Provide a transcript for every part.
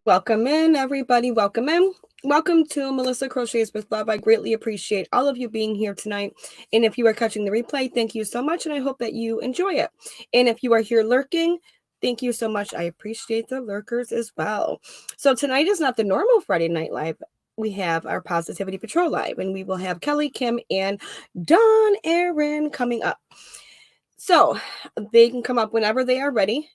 Welcome in, everybody. Welcome in. Welcome to Melissa Crochets with Love. I greatly appreciate all of you being here tonight. And if you are catching the replay, thank you so much. And I hope that you enjoy it. And if you are here lurking, thank you so much. I appreciate the lurkers as well. So tonight is not the normal Friday Night Live. We have our Positivity Patrol Live, and we will have Kelly, Kim, and Dawn Aaron coming up. So they can come up whenever they are ready.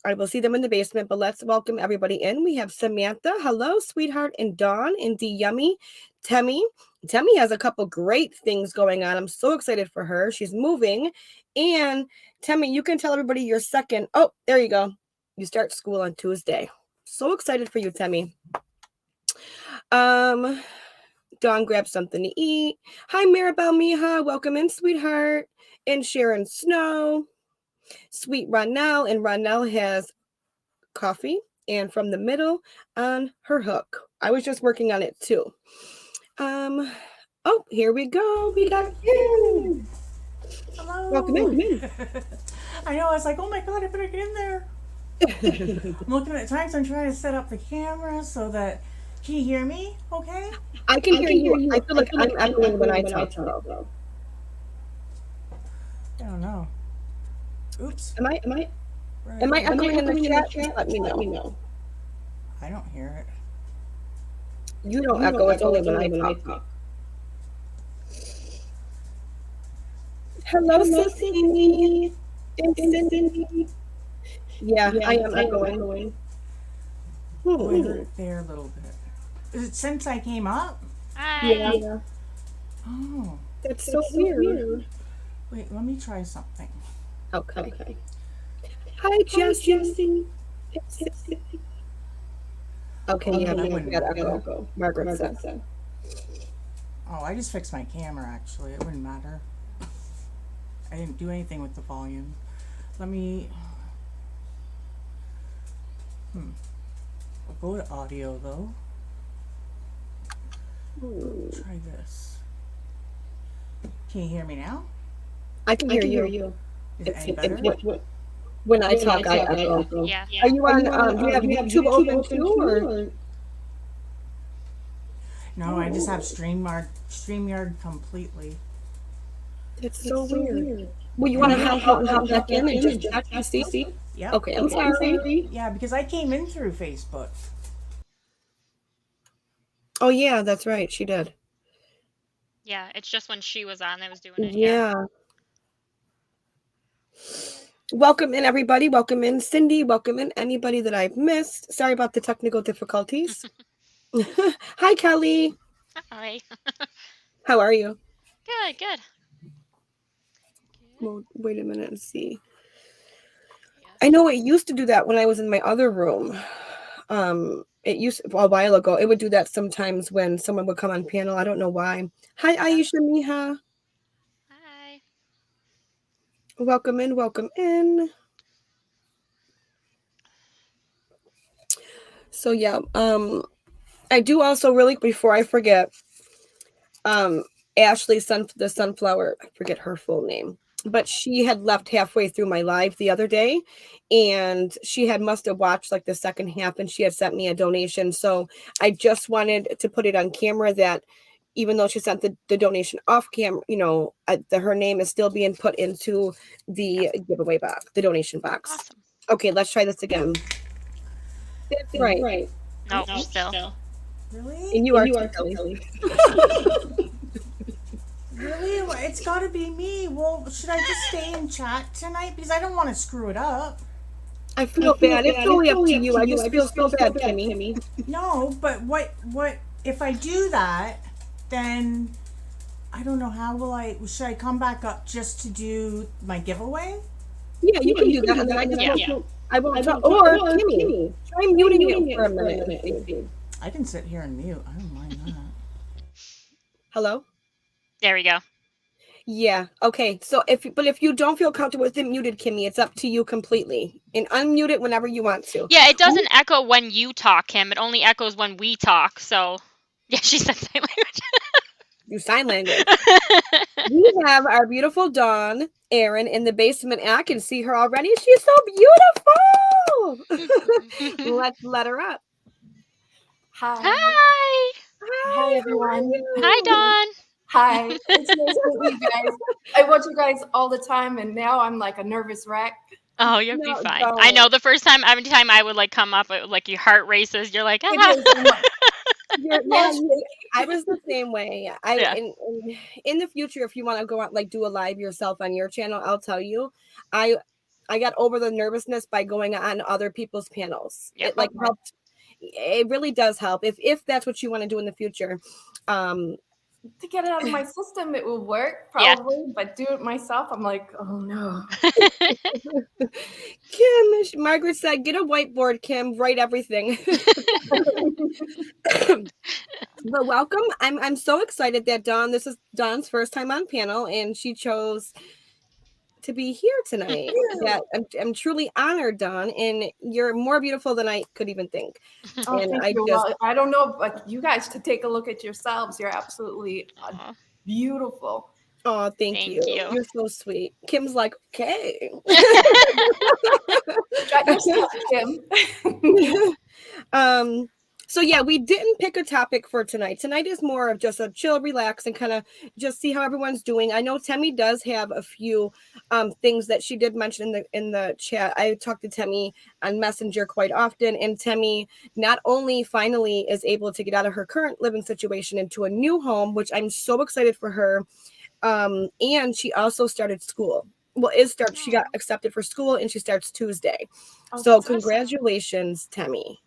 I will see them in the basement, but let's welcome everybody in. We have Samantha, hello, sweetheart, and Dawn, and D Yummy, Temmie. Temmie has a couple great things going on. I'm so excited for her. She's moving. And Temmie, you can tell everybody your second. Oh, there you go. You start school on Tuesday. So excited for you, Temmie. Dawn grabbed something to eat. Hi, Maribel Mija. Welcome in, sweetheart. And Sharon Snow. Sweet Ronell, and Ronell has coffee and from the middle on her hook. I was just working on it too. Oh, here we go. We got Kim. Hello. Welcome in. I know. I was like, oh my god, I better get in there. I'm looking at the times. I'm trying to set up the camera so that. Can you hear me? Okay. I can hear you. I feel like I'm echoing when I talk. I don't know. Oops. Am I echoing in the chat? Let me know. I don't hear it. You don't echo. It's only when I talk. Hello, Sissy. Yeah, I am echoing. There a little bit. Is it since I came up? Hi. Yeah. Oh. That's so weird. Wait, let me try something. Okay. Hi, Jessie. Okay, yeah, we got echo. Margaret said. Oh, I just fixed my camera actually. It wouldn't matter. I didn't do anything with the volume. Let me. I'll go to audio though. Try this. Can you hear me now? I can hear you. Is it any better? When I talk, I echo. Yeah. Are you on? Do you have YouTube open too, or? No, I just have StreamYard completely. It's so weird. Well, you want to hop back in and just check to see? Yep. Okay, I'm sorry. Yeah, because I came in through Facebook. Oh yeah, that's right. She did. Yeah, it's just when she was on, I was doing it. Yeah. Welcome in, everybody. Welcome in, Cindy. Welcome in, anybody that I've missed. Sorry about the technical difficulties. Hi, Kelly. Hi. How are you? Good. Well, wait a minute and see. I know it used to do that when I was in my other room. It used a while ago. It would do that sometimes when someone would come on panel. I don't know why. Hi, Aisha Miha. Hi. Welcome in. So yeah, I do also really before I forget, Ashley the Sunflower, I forget her full name, but she had left halfway through my live the other day, and she must have watched like the second half, and she had sent me a donation. So I just wanted to put it on camera that even though she sent the donation off camera, her name is still being put into the giveaway box, the donation box. Awesome. Okay, let's try this again. That's right. No, still. Really? And you are Kelly. Really? It's got to be me. Well, should I just stay in chat tonight? Because I don't want to screw it up. I feel bad. It's totally up to you. I just feel so bad, Kimmy. No, but what if I do that? Then I don't know how should I come back up just to do my giveaway? Yeah, you can do that, and then I won't talk. Or Kimmy, try muting you for a minute. I can sit here and mute. I don't mind that. Hello. There we go. Yeah. Okay. So if you don't feel comfortable with it muted, Kimmy, it's up to you completely, and unmute it whenever you want to. Yeah, it doesn't echo when you talk, Kim. It only echoes when we talk. So, yeah, she said sign language. do sign language. We have our beautiful Dawn, Erin, in the basement. I can see her already. She's so beautiful. Let's let her up. Hi. Hi. Hi, everyone. Hi, Dawn. Hi. It's nice meeting you guys. I watch you guys all the time, and now I'm like a nervous wreck. Oh, you'll No, be fine. don't. I know the first time, every time I would like come up, like your heart races. You're like, It ah. is. I'm like, I was the same way. Yeah. In the future, if you want to go out like do a live yourself on your channel, I'll tell you. I got over the nervousness by going on other people's panels. Yeah. It like Okay. helped. It really does help if that's what you want to do in the future. to get it out of my system, it will work Yeah. probably, but do it myself, I'm like, oh no. Kim, Margaret said, get a whiteboard, Kim, write everything. But welcome. I'm so excited that this is Dawn's first time on panel, and she chose to be here tonight. Yeah, I'm truly honored, Dawn, and you're more beautiful than I could even think. Oh, And thank I you. just- Well, I don't know, but you guys to take a look at yourselves. You're absolutely Aw. beautiful. Oh, thank Thank you. you. You're so sweet. Kim's like, okay. Got your stuff, Kim. So yeah, we didn't pick a topic for tonight. Tonight is more of just a chill, relax, and kind of just see how everyone's doing. I know Temmie does have a few things that she did mention in the chat. I talk to Temmie on Messenger quite often, and Temmie not only finally is able to get out of her current living situation into a new home, which I'm so excited for her. And she also started school. Well, she got accepted for school, and she starts Tuesday. Oh, So that's awesome. congratulations, Temmie.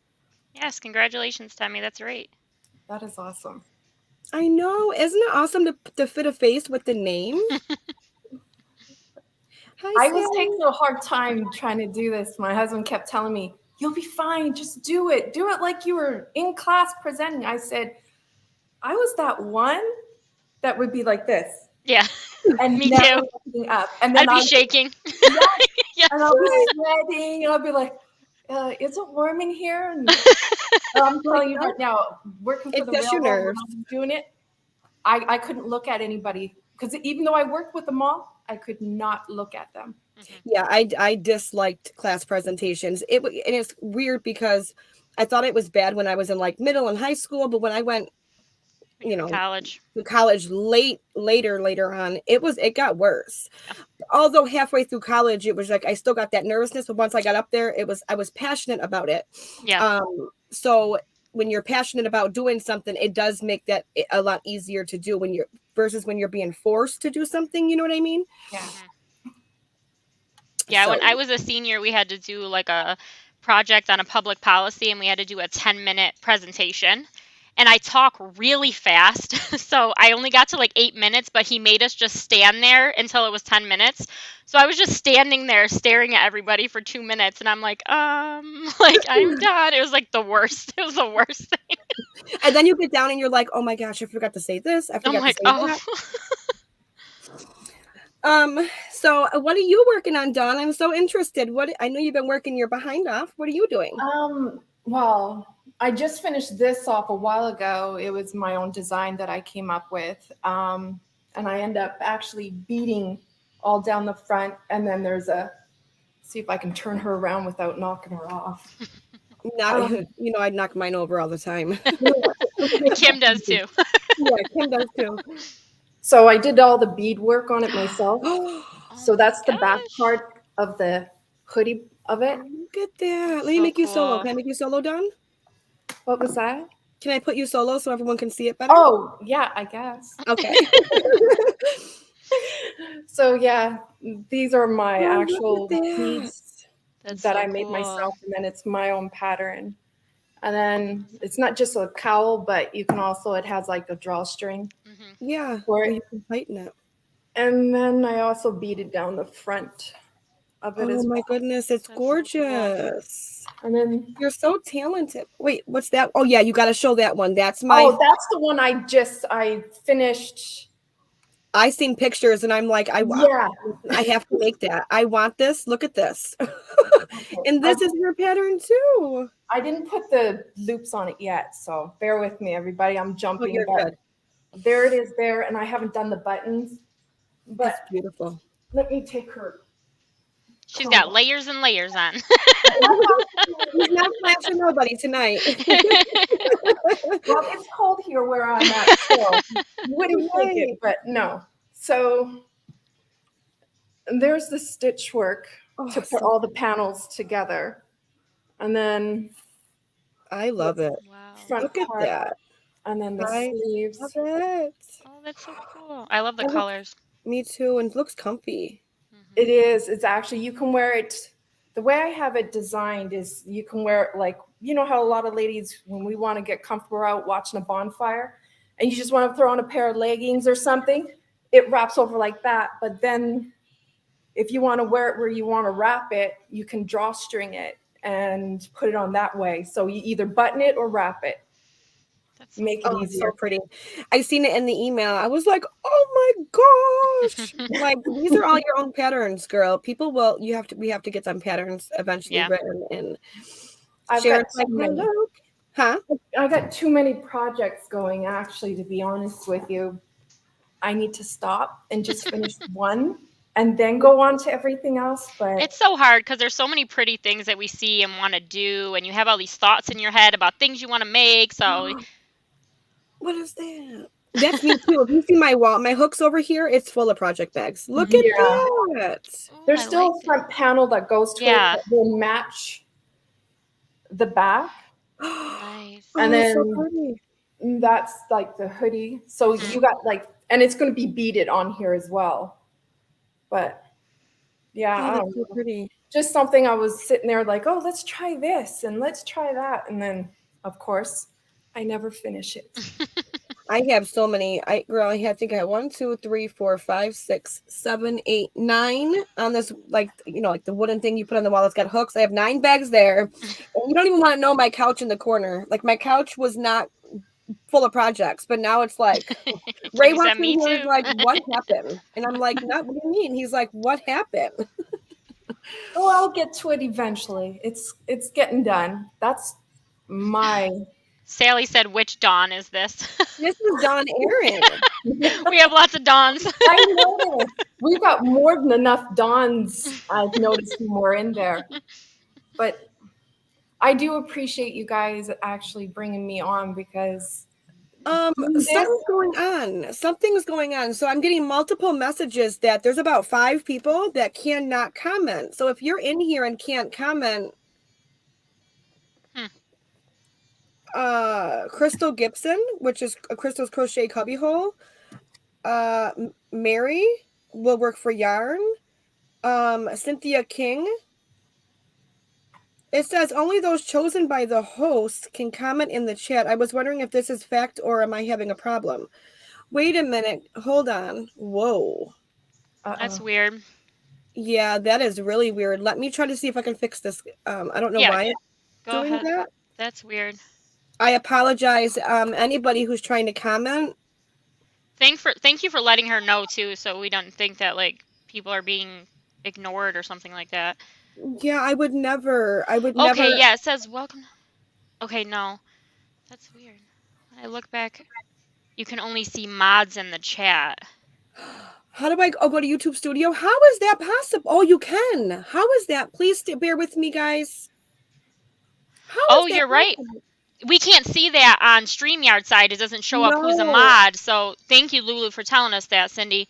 Yes, congratulations, Temmie. That's right. That is awesome. I know. Isn't it awesome to fit a face with the name? Hi, I was Sally. taking a hard time trying to do this. My husband kept telling me, you'll be fine. Just do it. Do it like you were in class presenting. I said, I was that one that would be like this. Yeah. And Me never too. looking up. And then I'd be shaking. and I'll be sweating. And I'll be like, is it warm in here? And I'm telling you right now, working for It's the just your railroad, when nerves. I was doing it, I couldn't look at anybody. Because even though I worked with them all, I could not look at them. Yeah, I disliked class presentations. And it's weird because I thought it was bad when I was in like middle and high school, but when I went, College. to college later on, it got worse. Although halfway through college, it was like I still got that nervousness, but once I got up there, I was passionate about it. Yeah. So when you're passionate about doing something, it does make that a lot easier to do versus when you're being forced to do something. You know what I mean? Yeah. Yeah, So- when I was a senior, we had to do like a project on a public policy, and we had to do a 10-minute presentation. And I talk really fast, so I only got to like 8 minutes, but he made us just stand there until it was 10 minutes. So I was just standing there staring at everybody for 2 minutes, and I'm like, like I'm done. It was like the worst. It was the worst thing. And then you get down and you're like, oh my gosh, I forgot to say this. I I'm forgot like, to say that. So what are you working on, Dawn? I'm so interested. I know you've been working your behind off. What are you doing? Well, I just finished this off a while ago. It was my own design that I came up with. And I end up actually beading all down the front. And then see if I can turn her around without knocking her off. I'd knock mine over all the time. Kim does too. Yeah, Kim does too. So I did all the bead work on it myself. So that's the back gosh. part of the hoodie of it. Look at that. Let me So make you solo. cool. Can I make you solo, Dawn? What was that? Can I put you solo so everyone can see it better? Oh, yeah, I guess. Okay. So yeah, these are my Oh, look actual at that. beads That's that so I made cool. myself, and then it's my own pattern. And then it's not just a cowl, but it has like a drawstring Mhm. Yeah. for You it. can tighten it. And then I also beaded down the front of it Oh as my well. goodness, it's That's so cool. gorgeous. And then, You're so talented. Wait, what's that? Oh yeah, you got to show that one. That's my. oh, that's the one I finished. I seen pictures and I'm like, I Yeah. have to make that. I want this. Look at this. And this is your pattern too. I didn't put the loops on it yet, so bear with me, everybody. I'm Oh, jumping. you're but good. there it is there, and I haven't done the buttons, but That's beautiful. let me take her. She's got layers and layers on. He's not flashing nobody tonight. Well, it's cold here where I'm at, so you wouldn't think it, but no. So there's the stitch work to put all the panels together. And then I love it. Wow. front Look at part, that. and then the I sleeves. Love it. Oh, that's so cool. I love the I look- colors. Me too. And it looks comfy. It is. It's actually, you can wear it. The way I have it designed is you can wear it like, you know how a lot of ladies, when we want to get comfortable out watching a bonfire and you just want to throw on a pair of leggings or something, it wraps over like that. But then if you want to wear it where you want to wrap it, you can drawstring it and put it on that way. So you either button it or wrap it. That's so Make it Oh, it's easier. so pretty. I seen it in the email. I was like, oh my gosh. Like, these are all your own patterns, girl. People will, we have to get some patterns eventually Yeah. written. And I've Sharon's got like, too many. hello. Huh? I got too many projects going, actually, to be honest with you. I need to stop and just finish one and then go on to everything else. But It's so hard because there's so many pretty things that we see and want to do, and you have all these thoughts in your head about things you want to make. So What is that? That's me too. If you see my wall, my hooks over here, it's full of project bags. Look at Yeah. that. Ooh, there's I still like a front panel that goes to Yeah. it that will match the back. Nice. Oh, And it's so then- pretty. That's like the hoodie. So you got like, and it's going to be beaded on here as well. But yeah, I Oh, don't that's so know. pretty. Just something I was sitting there like, oh, let's try this and let's try that. And then, of course, I never finish it. I have so many. I think I have 1, 2, 3, 4, 5, 6, 7, 8, 9 on this, like, you know, like the wooden thing you put on the wall that's got hooks. I have 9 bags there. And you don't even want to know my couch in the corner. Like, my couch was not full of projects, but now it's like Ray Kimmy walks said, in "Me here and is too." like, what happened? And I'm like, no, what do you mean? He's like, what happened? Oh, I'll get to it eventually. It's getting done. That's my. Sally said, "Which Dawn is this?" This is Dawn Aaron. We have lots of Dawns. I noticed we've got more than enough Dawns. I've noticed more in there, but I do appreciate you guys actually bringing me on because Something's going on. Something's going on. So I'm getting multiple messages that there's about 5 people that cannot comment. So if you're in here and can't comment, Crystal Gibson, which is Crystal's Crochet Cubbyhole, Mary will work for Yarn, Cynthia King. It says only those chosen by the host can comment in the chat. I was wondering if this is fact or am I having a problem? Wait a minute. Hold on. Whoa. That's weird. Yeah, that is really weird. Let me try to see if I can fix this. I don't know Yeah, why it's Go doing ahead. that. That's weird. I apologize. Anybody who's trying to comment. Thank you for letting her know too, so we don't think that like people are being ignored or something like that. Yeah, I would never. Okay, yeah, it says welcome. Okay, no. That's weird. When I look back, you can only see mods in the chat. How do I go to YouTube Studio? How is that possible? Oh, you can. How is that? Please bear with me, guys. How is Oh, that you're right. possible? We can't see that on StreamYard side. It doesn't show up who's a No. mod. So thank you, Lulu, for telling us that, Cindy.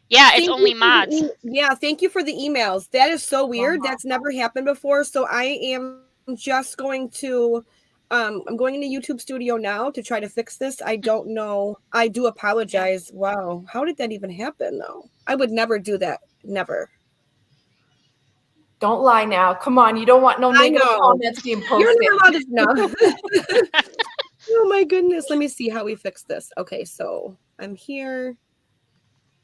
Yeah, it's Thank only you for the mods. Yeah, thank you for the emails. That is so weird. That's never happened before. So I am just going to I'm going into YouTube Studio now to try to fix this. I don't know. I do apologize. Wow. How did that even happen though? I would never do that. Never. Don't lie now. Come on, you don't want no I negative know. comments being posted. You're not allowed to know. Oh my goodness. Let me see how we fix this. Okay, so I'm here.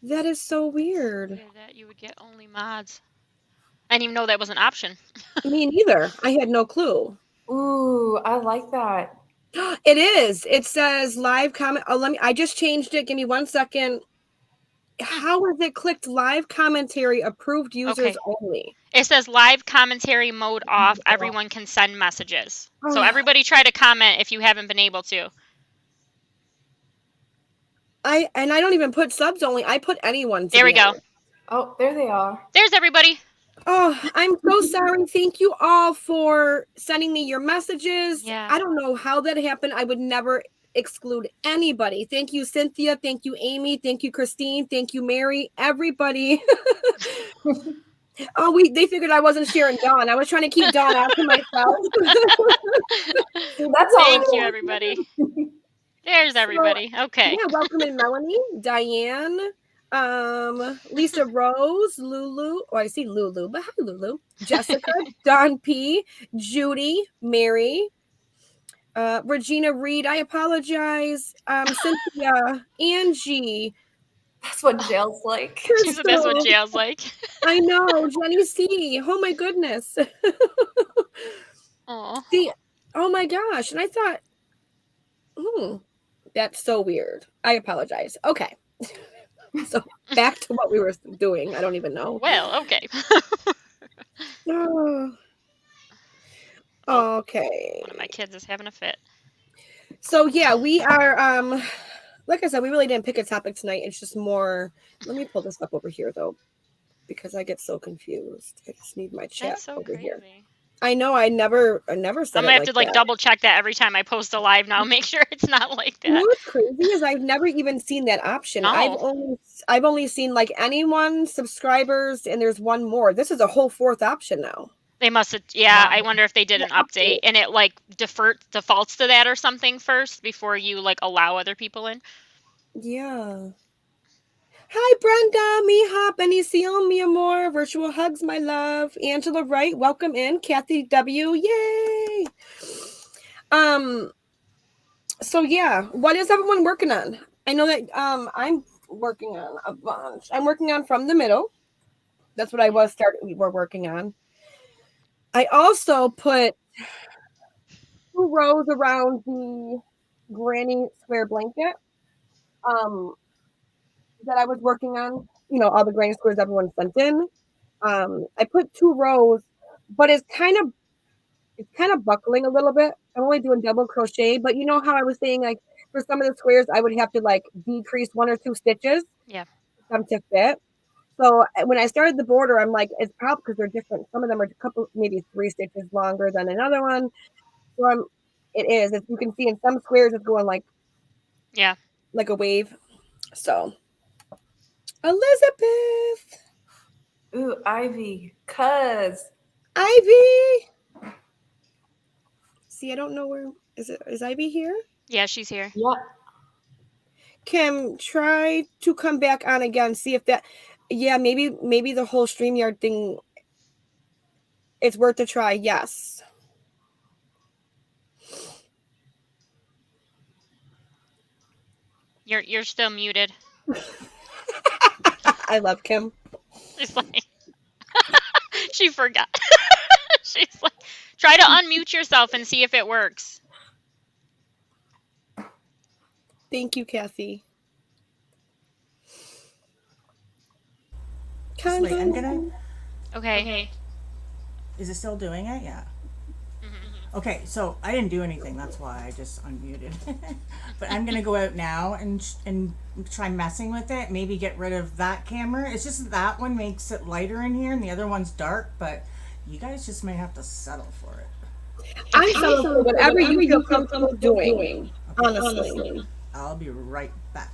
That is so weird. Yeah, that you would get only mods. I didn't even know that was an option. Me neither. I had no clue. Ooh, I like that. It is. It says live comment. Oh, I just changed it. Give me 1 second. How is it clicked live commentary approved users Okay. only? It says live commentary mode off. Everyone can send messages. So Oh. everybody try to comment if you haven't been able to. I don't even put subs only. I put anyone. There we go. Oh, there they are. There's everybody. Oh, I'm so sorry. Thank you all for sending me your messages. Yeah. I don't know how that happened. I would never exclude anybody. Thank you, Cynthia. Thank you, Amy. Thank you, Christine. Thank you, Mary. Everybody. Oh, they figured I wasn't sharing Dawn. I was trying to keep Dawn out to myself. That's all. Thank you, everybody. There's everybody. Okay. Yeah, welcome in Melanie, Diane, Lisa Rose, Lulu. Oh, I see Lulu, but hi, Lulu. Jessica, Don P, Judy, Mary, Regina Reed. I apologize. Cynthia, Angie. That's what jail's like. She said that's what jail's like. I know, Jenny C. Oh my goodness. Oh. See, oh my gosh. And I thought, that's so weird. I apologize. Okay. So back to what we were doing. I don't even know. Well, okay. Okay. One of my kids is having a fit. So yeah, we are like I said, we really didn't pick a topic tonight. It's just more, let me pull this up over here though, because I get so confused. I just need my chat That's so over crazy. here. I know I never said I'm gonna it have to like that. double check that every time I post a live now. Make sure it's not like You know that. what's crazy is I've never even seen that option. No. I've only seen like anyone, subscribers, and there's one more. This is a whole fourth option now. They must have, yeah, Wow. I wonder if they did an update and it like defaults to that or something first before you like allow other people in. Yeah. Hi, Brenda, Miha, Benicio, mi amor, virtual hugs, my love. Angela Wright, welcome in. Kathy W, yay. So yeah, what is everyone working on? I know that I'm working on a bunch. I'm working on From the Middle. That's what we were working on. I also put 2 rows around the granny square blanket that I was working on, you know, all the granny squares everyone sent in. I put 2 rows, but it's kind of buckling a little bit. I'm only doing double crochet, but you know how I was saying, like, for some of the squares, I would have to like decrease 1 or 2 stitches. Yeah. For them to fit. So when I started the border, I'm like, it's probably because they're different. Some of them are a couple, maybe 3 stitches longer than another one. So it is. As you can see in some squares, it's going like a wave. So Elizabeth. Ooh, Ivy. Cuz. Ivy. See, I don't know where is Ivy here? Yeah, she's here. Yeah. Kim, try to come back on again. See if that. Yeah, maybe the whole StreamYard thing. It's worth a try. Yes. You're still muted. I love Kim. She's like, she forgot. She's like, try to unmute yourself and see if it works. Thank you, Kathy. Wait, I'm gonna. Okay. Is it still doing it? Yeah. Okay, so I didn't do anything. That's why I just unmuted. But I'm gonna go out now and try messing with it. Maybe get rid of that camera. It's just that one makes it lighter in here, and the other one's dark. But you guys just might have to settle for it. I'm settled for whatever you feel comfortable doing. Honestly. I'll be right back.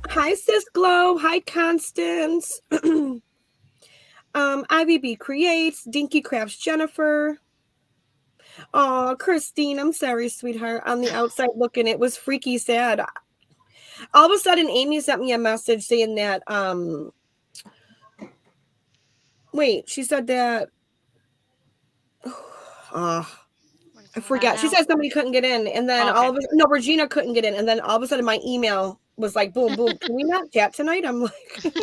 Hi, Sis Glow. Hi, Constance. Ivy B Creates. Dinky Crafts Jennifer. Oh, Christine, I'm sorry, sweetheart. On the outside looking, it was freaky sad. All of a sudden, Amy sent me a message saying that, wait, she said that, I forgot. She said somebody couldn't get in, and then Regina couldn't get in, and then all of a sudden my email was like, boom, boom. Can we not chat tonight? I'm like,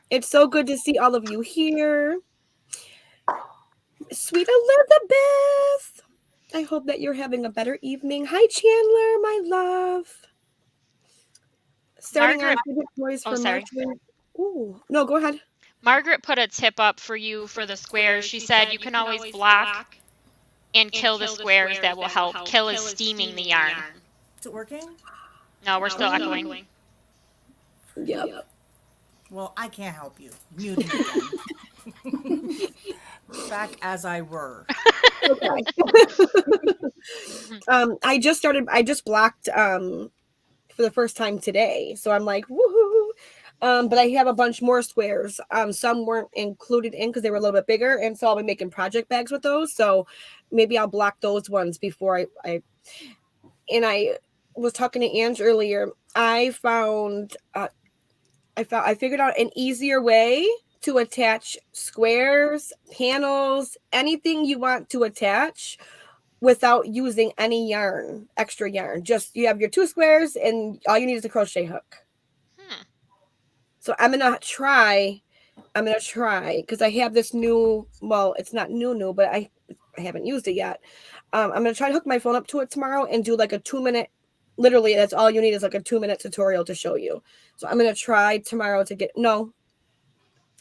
it's so good to see all of you here. Sweet Elizabeth. I hope that you're having a better evening. Hi, Chandler, my love. Starting our favorite toys for March. Ooh, no, go ahead. Margaret put a tip up for you for the squares. She said you can always block and kill the squares that will help. Kill is steaming the yarn. Is it working? No, we're still echoing. Yep. Well, I can't help you. Muting again. Back as I were. Okay. I just blocked for the first time today. So I'm like, woohoo. But I have a bunch more squares. Some weren't included in because they were a little bit bigger. And so I'll be making project bags with those. So maybe I'll block those ones before I was talking to Ange earlier. I figured out an easier way to attach squares, panels, anything you want to attach without using any yarn, extra yarn. Just you have your 2 squares and all you need is a crochet hook. So I'm gonna try because I have this new, well, it's not new, but I haven't used it yet. I'm gonna try to hook my phone up to it tomorrow and do like a 2-minute, literally that's all you need is like a 2-minute tutorial to show you. So I'm gonna try tomorrow to get, no,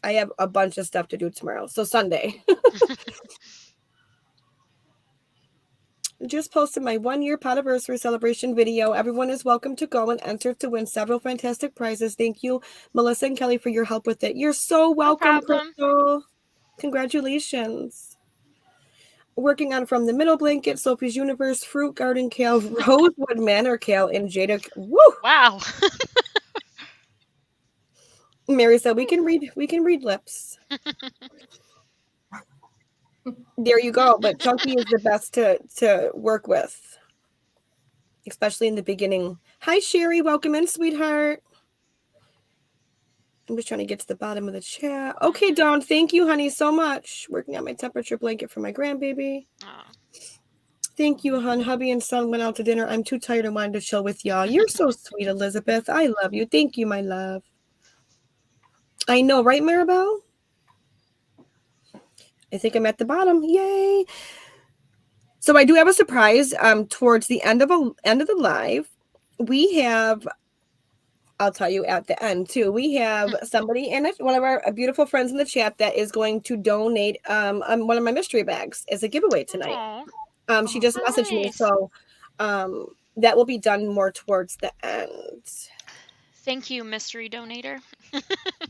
I have a bunch of stuff to do tomorrow. So Sunday. Just posted my 1-year Podiversary celebration video. Everyone is welcome to go and enter to win several fantastic prizes. Thank you, Melissa and Kelly, for your help with it. You're so welcome, problem. Crystal. Congratulations. Working on From the Middle Blanket, Sophie's Universe, Fruit Garden Kale, Rosewood Manor Kale, and Jada. Woo! Wow. Mary said we can read lips. There you go. But Chunky is the best to work with, especially in the beginning. Hi, Sherry. Welcome in, sweetheart. I'm just trying to get to the bottom of the chat. Okay, Dawn. Thank you, honey, so much. Working on my temperature blanket for my grandbaby. Aw. Thank you, hon. Hubby and son went out to dinner. I'm too tired and wanted to chill with y'all. You're so sweet, Elizabeth. I love you. Thank you, my love. I know, right, Maribel? I think I'm at the bottom. Yay. So I do have a surprise towards the end of the live. We have, I'll tell you at the end too. We have somebody in it, one of our beautiful friends in the chat that is going to donate one of my mystery bags as a giveaway tonight. Aw. She just messaged me, Nice. so that will be done more towards the end. Thank you, mystery donator.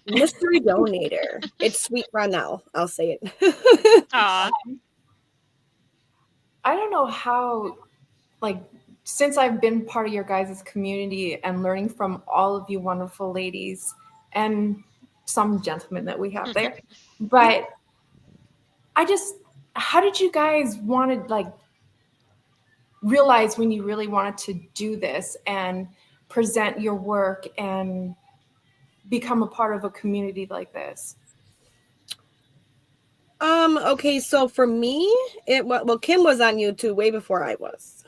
Mystery donator. It's Sweet Ronell. I'll say it. Aw. I don't know how, like, since I've been part of your guys' community and learning from all of you wonderful ladies and some gentlemen that we have there, but how did you guys want to, like, realize when you really wanted to do this and present your work and become a part of a community like this? Okay, so for me, Kim was on YouTube way before I was.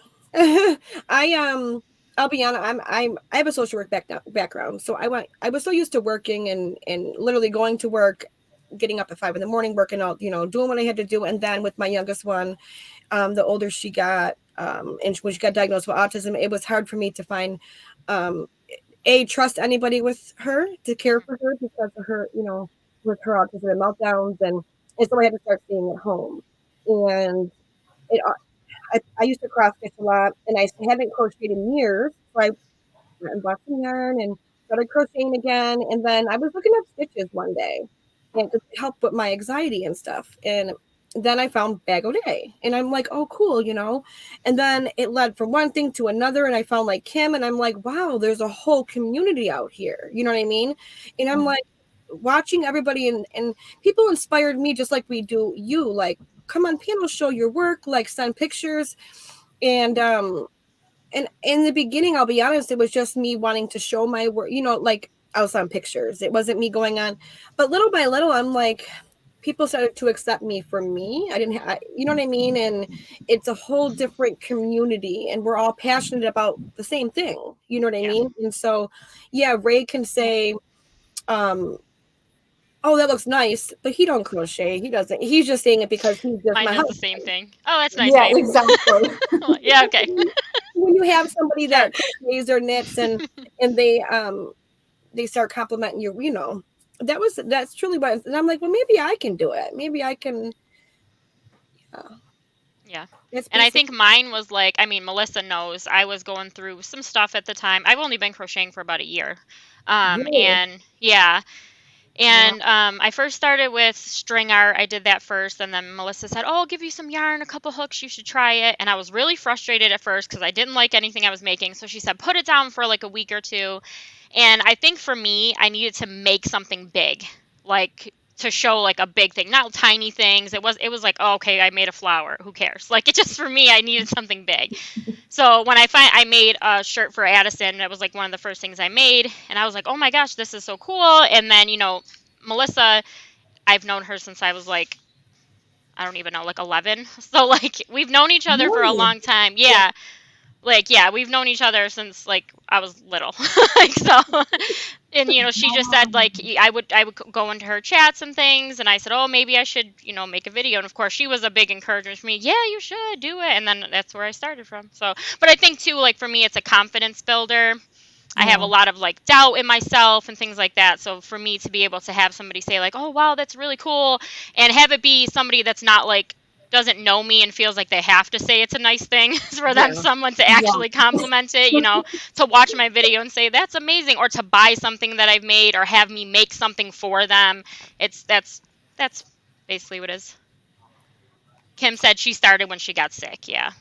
I'll be honest, I have a social work background, so I was so used to working and literally going to work, getting up at 5 a.m, working out, doing what I had to do. And then with my youngest one, the older she got, and when she got diagnosed with autism, it was hard for me to find trust anybody with her to care for her because of her, with her autism and meltdowns, and so I had to start staying at home. And I used to cross stitch a lot, and I haven't crocheted in years, so I went and bought some yarn and started crocheting again. And then I was looking up stitches one day, and it helped with my anxiety and stuff. And then I found Bag O' Day, and I'm like, oh, cool, And then it led from one thing to another, and I found like Kim, and I'm like, wow, there's a whole community out here. You know what I mean? And I'm like, watching everybody, and people inspired me just like we do you. Like, come on panel, show your work, like send pictures. And in the beginning, I'll be honest, it was just me wanting to show my work, like I'll send pictures. It wasn't me going on, but little by little, I'm like, people started to accept me for me. I didn't have, you know what I mean? And it's a whole different community, and we're all passionate about the same thing. You know what I mean? And so, yeah, Ray can say, oh, that looks nice, but he don't crochet. He doesn't. He's just saying it because he's just Mine my does the husband. same thing. Oh, that's nice, Yeah, babe. exactly. Yeah, okay. When you have somebody that crochets or knits and they start complimenting you, that's truly what. And I'm like, well, maybe I can do it. Maybe I can. Yeah. It's And I basic. think mine was like, I mean, Melissa knows I was going through some stuff at the time. I've only been crocheting for about a year. Really? And yeah. Wow. And I first started with string art. I did that first. And then Melissa said, oh, I'll give you some yarn, a couple hooks. You should try it. And I was really frustrated at first because I didn't like anything I was making. So she said, put it down for like a week or two. And I think for me, I needed to make something big, like to show like a big thing, not tiny things. It was like, oh, okay, I made a flower. Who cares? Like it just for me, I needed something big. So when I made a shirt for Addison, that was like one of the first things I made, and I was like, oh my gosh, this is so cool. And then Melissa, I've known her since I was like, I don't even know, like 11. So like we've known each other for a Really? long time. Yeah. Like, yeah, we've known each other since like I was little. Like so and she just said like I would go into her chats and things, and I said, "Oh, maybe I should, make a video." And of course, she was a big encouragement for me. "Yeah, you should do it." And then that's where I started from. So, but I think too like for me it's a confidence builder. I have a Yeah. lot of like doubt in myself and things like that. So for me to be able to have somebody say like, "Oh, wow, that's really cool," and have it be somebody that's not like doesn't know me and feels like they have to say it's a nice thing for them, Yeah. someone to Yeah. actually compliment it, to watch my video and say that's amazing, or to buy something that I've made, or have me make something for them. That's basically what it is. Kim said she started when she got sick. Yeah.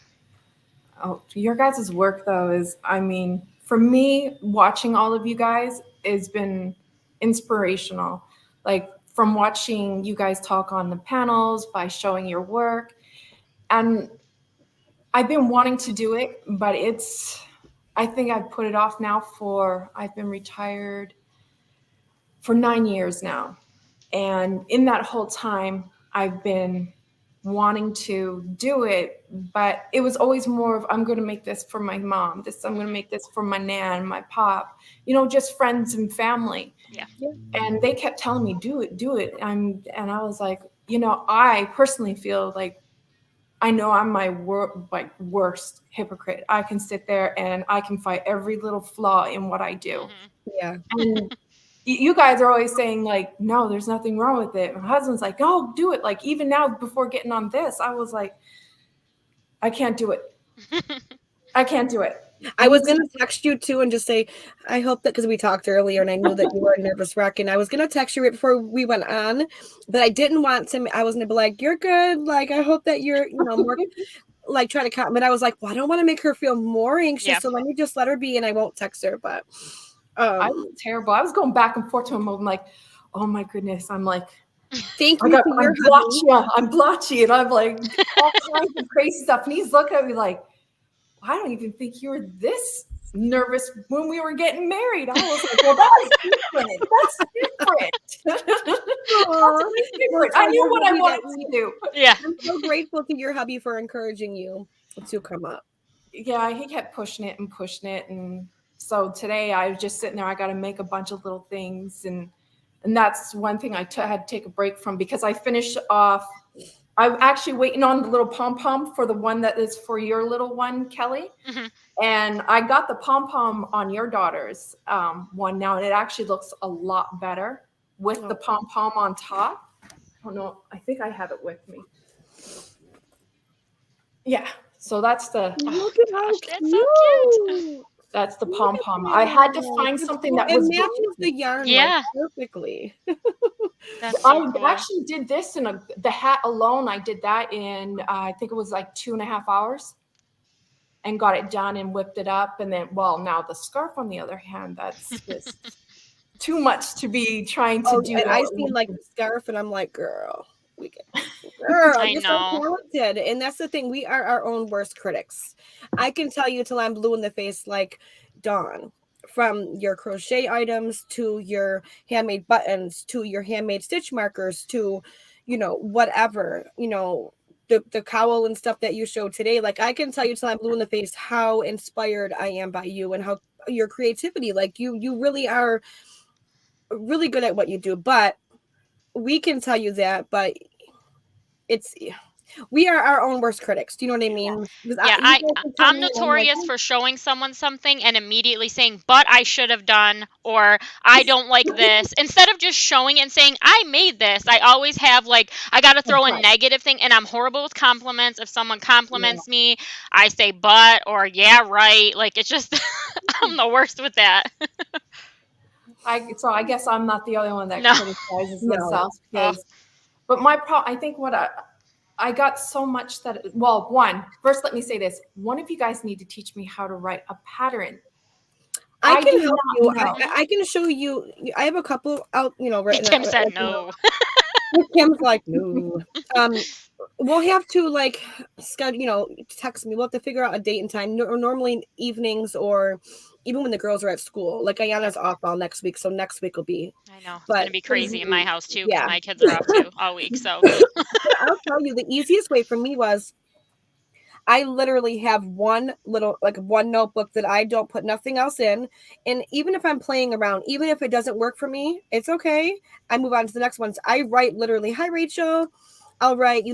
Oh, your guys' work though is, I mean, for me, watching all of you guys has been inspirational. Like from watching you guys talk on the panels, by showing your work. And I've been wanting to do it, but I think I've put it off now I've been retired for 9 years now. And in that whole time, I've been wanting to do it, but it was always more of, I'm going to make this for my mom. I'm going to make this for my nan, my pop, just friends and family. Yeah. And they kept telling me, do it, do it. And I was like, I personally feel like I know I'm my worst hypocrite. I can sit there and I can fight every little flaw in what I do. Mhm. Yeah. And you guys are always saying like, no, there's nothing wrong with it. My husband's like, oh, do it. Like even now before getting on this, I was like, I can't do it. I can't do it. I was going to text you too and just say, I hope that, because we talked earlier and I knew that you were a nervous wreck, and I was going to text you right before we went on, but I didn't want to, I was going to be like, you're good. Like, I hope that you're, more like trying to comment. I was like, well, I don't want to make her feel more anxious. Yeah. So let me just let her be and I won't text her. But I was terrible. I was going back and forth to him. I'm like, oh my goodness. I'm like, thank you for your I'm blotchy. I'm blotchy. And I'm like all kinds of crazy stuff. And he's looking at me like, I don't even think you were this nervous when we were getting married. I was like, well, that's different. That's different. I knew what I wanted to do. Yeah. I'm so grateful to your hubby for encouraging you to come up. Yeah, he kept pushing it and pushing it. And so today I was just sitting there. I got to make a bunch of little things. And that's one thing I had to take a break from, because I finished off. I'm actually waiting on the little pom-pom for the one that is for your little one, Kelly. Mm-hmm. And I got the pom-pom on your daughter's one now, and it actually looks a lot better with the pom-pom on top. Oh no, I think I have it with me. Yeah, so that's the. Look at how Gosh, that's so cute. That's the pom-pom. I had to find something that was. It matches the yarn Yeah. perfectly. That's so cool. I actually did this in the hat alone. I did that in I think it was like 2.5 hours, and got it done and whipped it up. And then, well, now the scarf on the other hand, that's just too much to be trying to do. And I see like the scarf, and I'm like, girl, girl, I you're know. so talented. And that's the thing. We are our own worst critics. I can tell you till I'm blue in the face, like Dawn. From your crochet items to your handmade buttons to your handmade stitch markers to, whatever, the cowl and stuff that you showed today. Like I can tell you till I'm blue in the face how inspired I am by you and how your creativity, like you really are really good at what you do. But we can tell you that, but We are our own worst critics. Do you know what I mean? Because Yeah, you guys can tell I'm me, and I'm like, notorious for showing someone something and immediately saying, "But I should have done," or "I don't like this." Instead of just showing it and saying, "I made this," I always have like I got to throw a Right. negative thing, and I'm horrible with compliments. If someone compliments me, I say "but" or "yeah, right." Like it's just I'm the worst with that. So I guess I'm not the only one that No. criticizes No. myself Oh. because, but I think what I got so much that, well, first let me say this. One of you guys need to teach me how to write a pattern. I can do help not you. know. I can show you. I have a couple out, written. Kim said like, no. Kim's like, no. We'll have to like schedule, text me. We'll have to figure out a date and time. Normally evenings or even when the girls are at school. Like Ayana's off all next week, so next week will be. I know. It's But going to be crazy in my house too because yeah. my kids are off too all week. So But I'll tell you, the easiest way for me was I literally have one notebook that I don't put nothing else in. And even if I'm playing around, even if it doesn't work for me, it's okay. I move on to the next ones. I write literally, "Hi, Rachel." I'll write,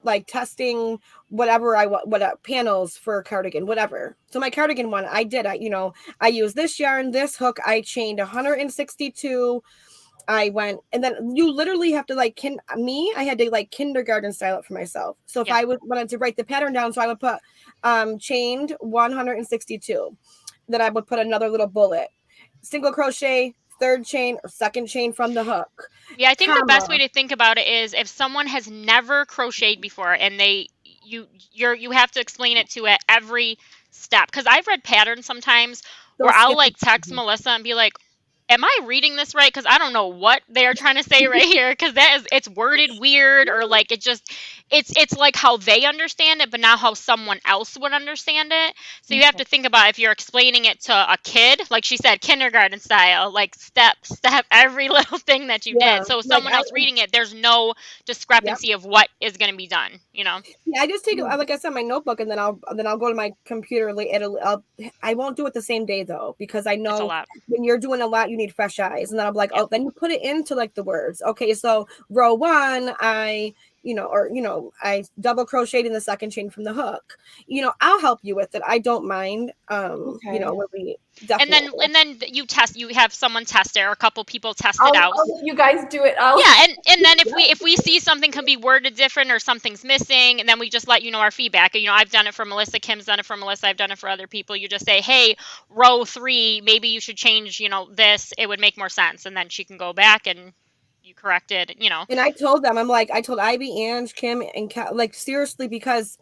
like testing whatever I want, panels for a cardigan, whatever. So my cardigan one, I use this yarn, this hook. I chained 162. I went, and then you literally have to I had to like kindergarten style it for myself. So if Yeah. I wanted to write the pattern down, so I would put chained 162. Then I would put another little bullet, single crochet, third chain or second chain from the hook. Yeah, I think the best way Comma. to think about it is if someone has never crocheted before and you have to explain it to at every step. Because I've read patterns sometimes where They'll I'll skip like it. text Melissa and be like, "Am I reading this right? Because I don't know what they are trying to say right here. Because it's worded weird or like it's like how they understand it, but not how someone else would understand it. So you have to think about if you're explaining it to a kid, like she said, kindergarten style, like step every little thing that you Yeah, did. So like, someone else reading it, there's no discrepancy of what is going to be done. You know. Yeah, I just take like I said, my notebook, and then I'll go to my computer. I won't do it the same day though, because I It's a know lot. when you're doing a lot, you need fresh eyes. And then I'm like, oh, then you put it into like the words. Okay, so row one, I double crocheted in the second chain from the hook. I'll help you with it. I don't mind. Okay. When we And definitely. then you have someone test it or a couple people test I'll it out. let you guys do it. Yeah, and then if we see something can be worded different or something's missing, and then we just let you know our feedback. I've done it for Melissa, Kim's done it for Melissa, I've done it for other people. You just say, "Hey, row 3, maybe you should change, this. It would make more sense." And then she can go back and you correct it, And I told them, I told Ivy, Ange, Kim, and like seriously, because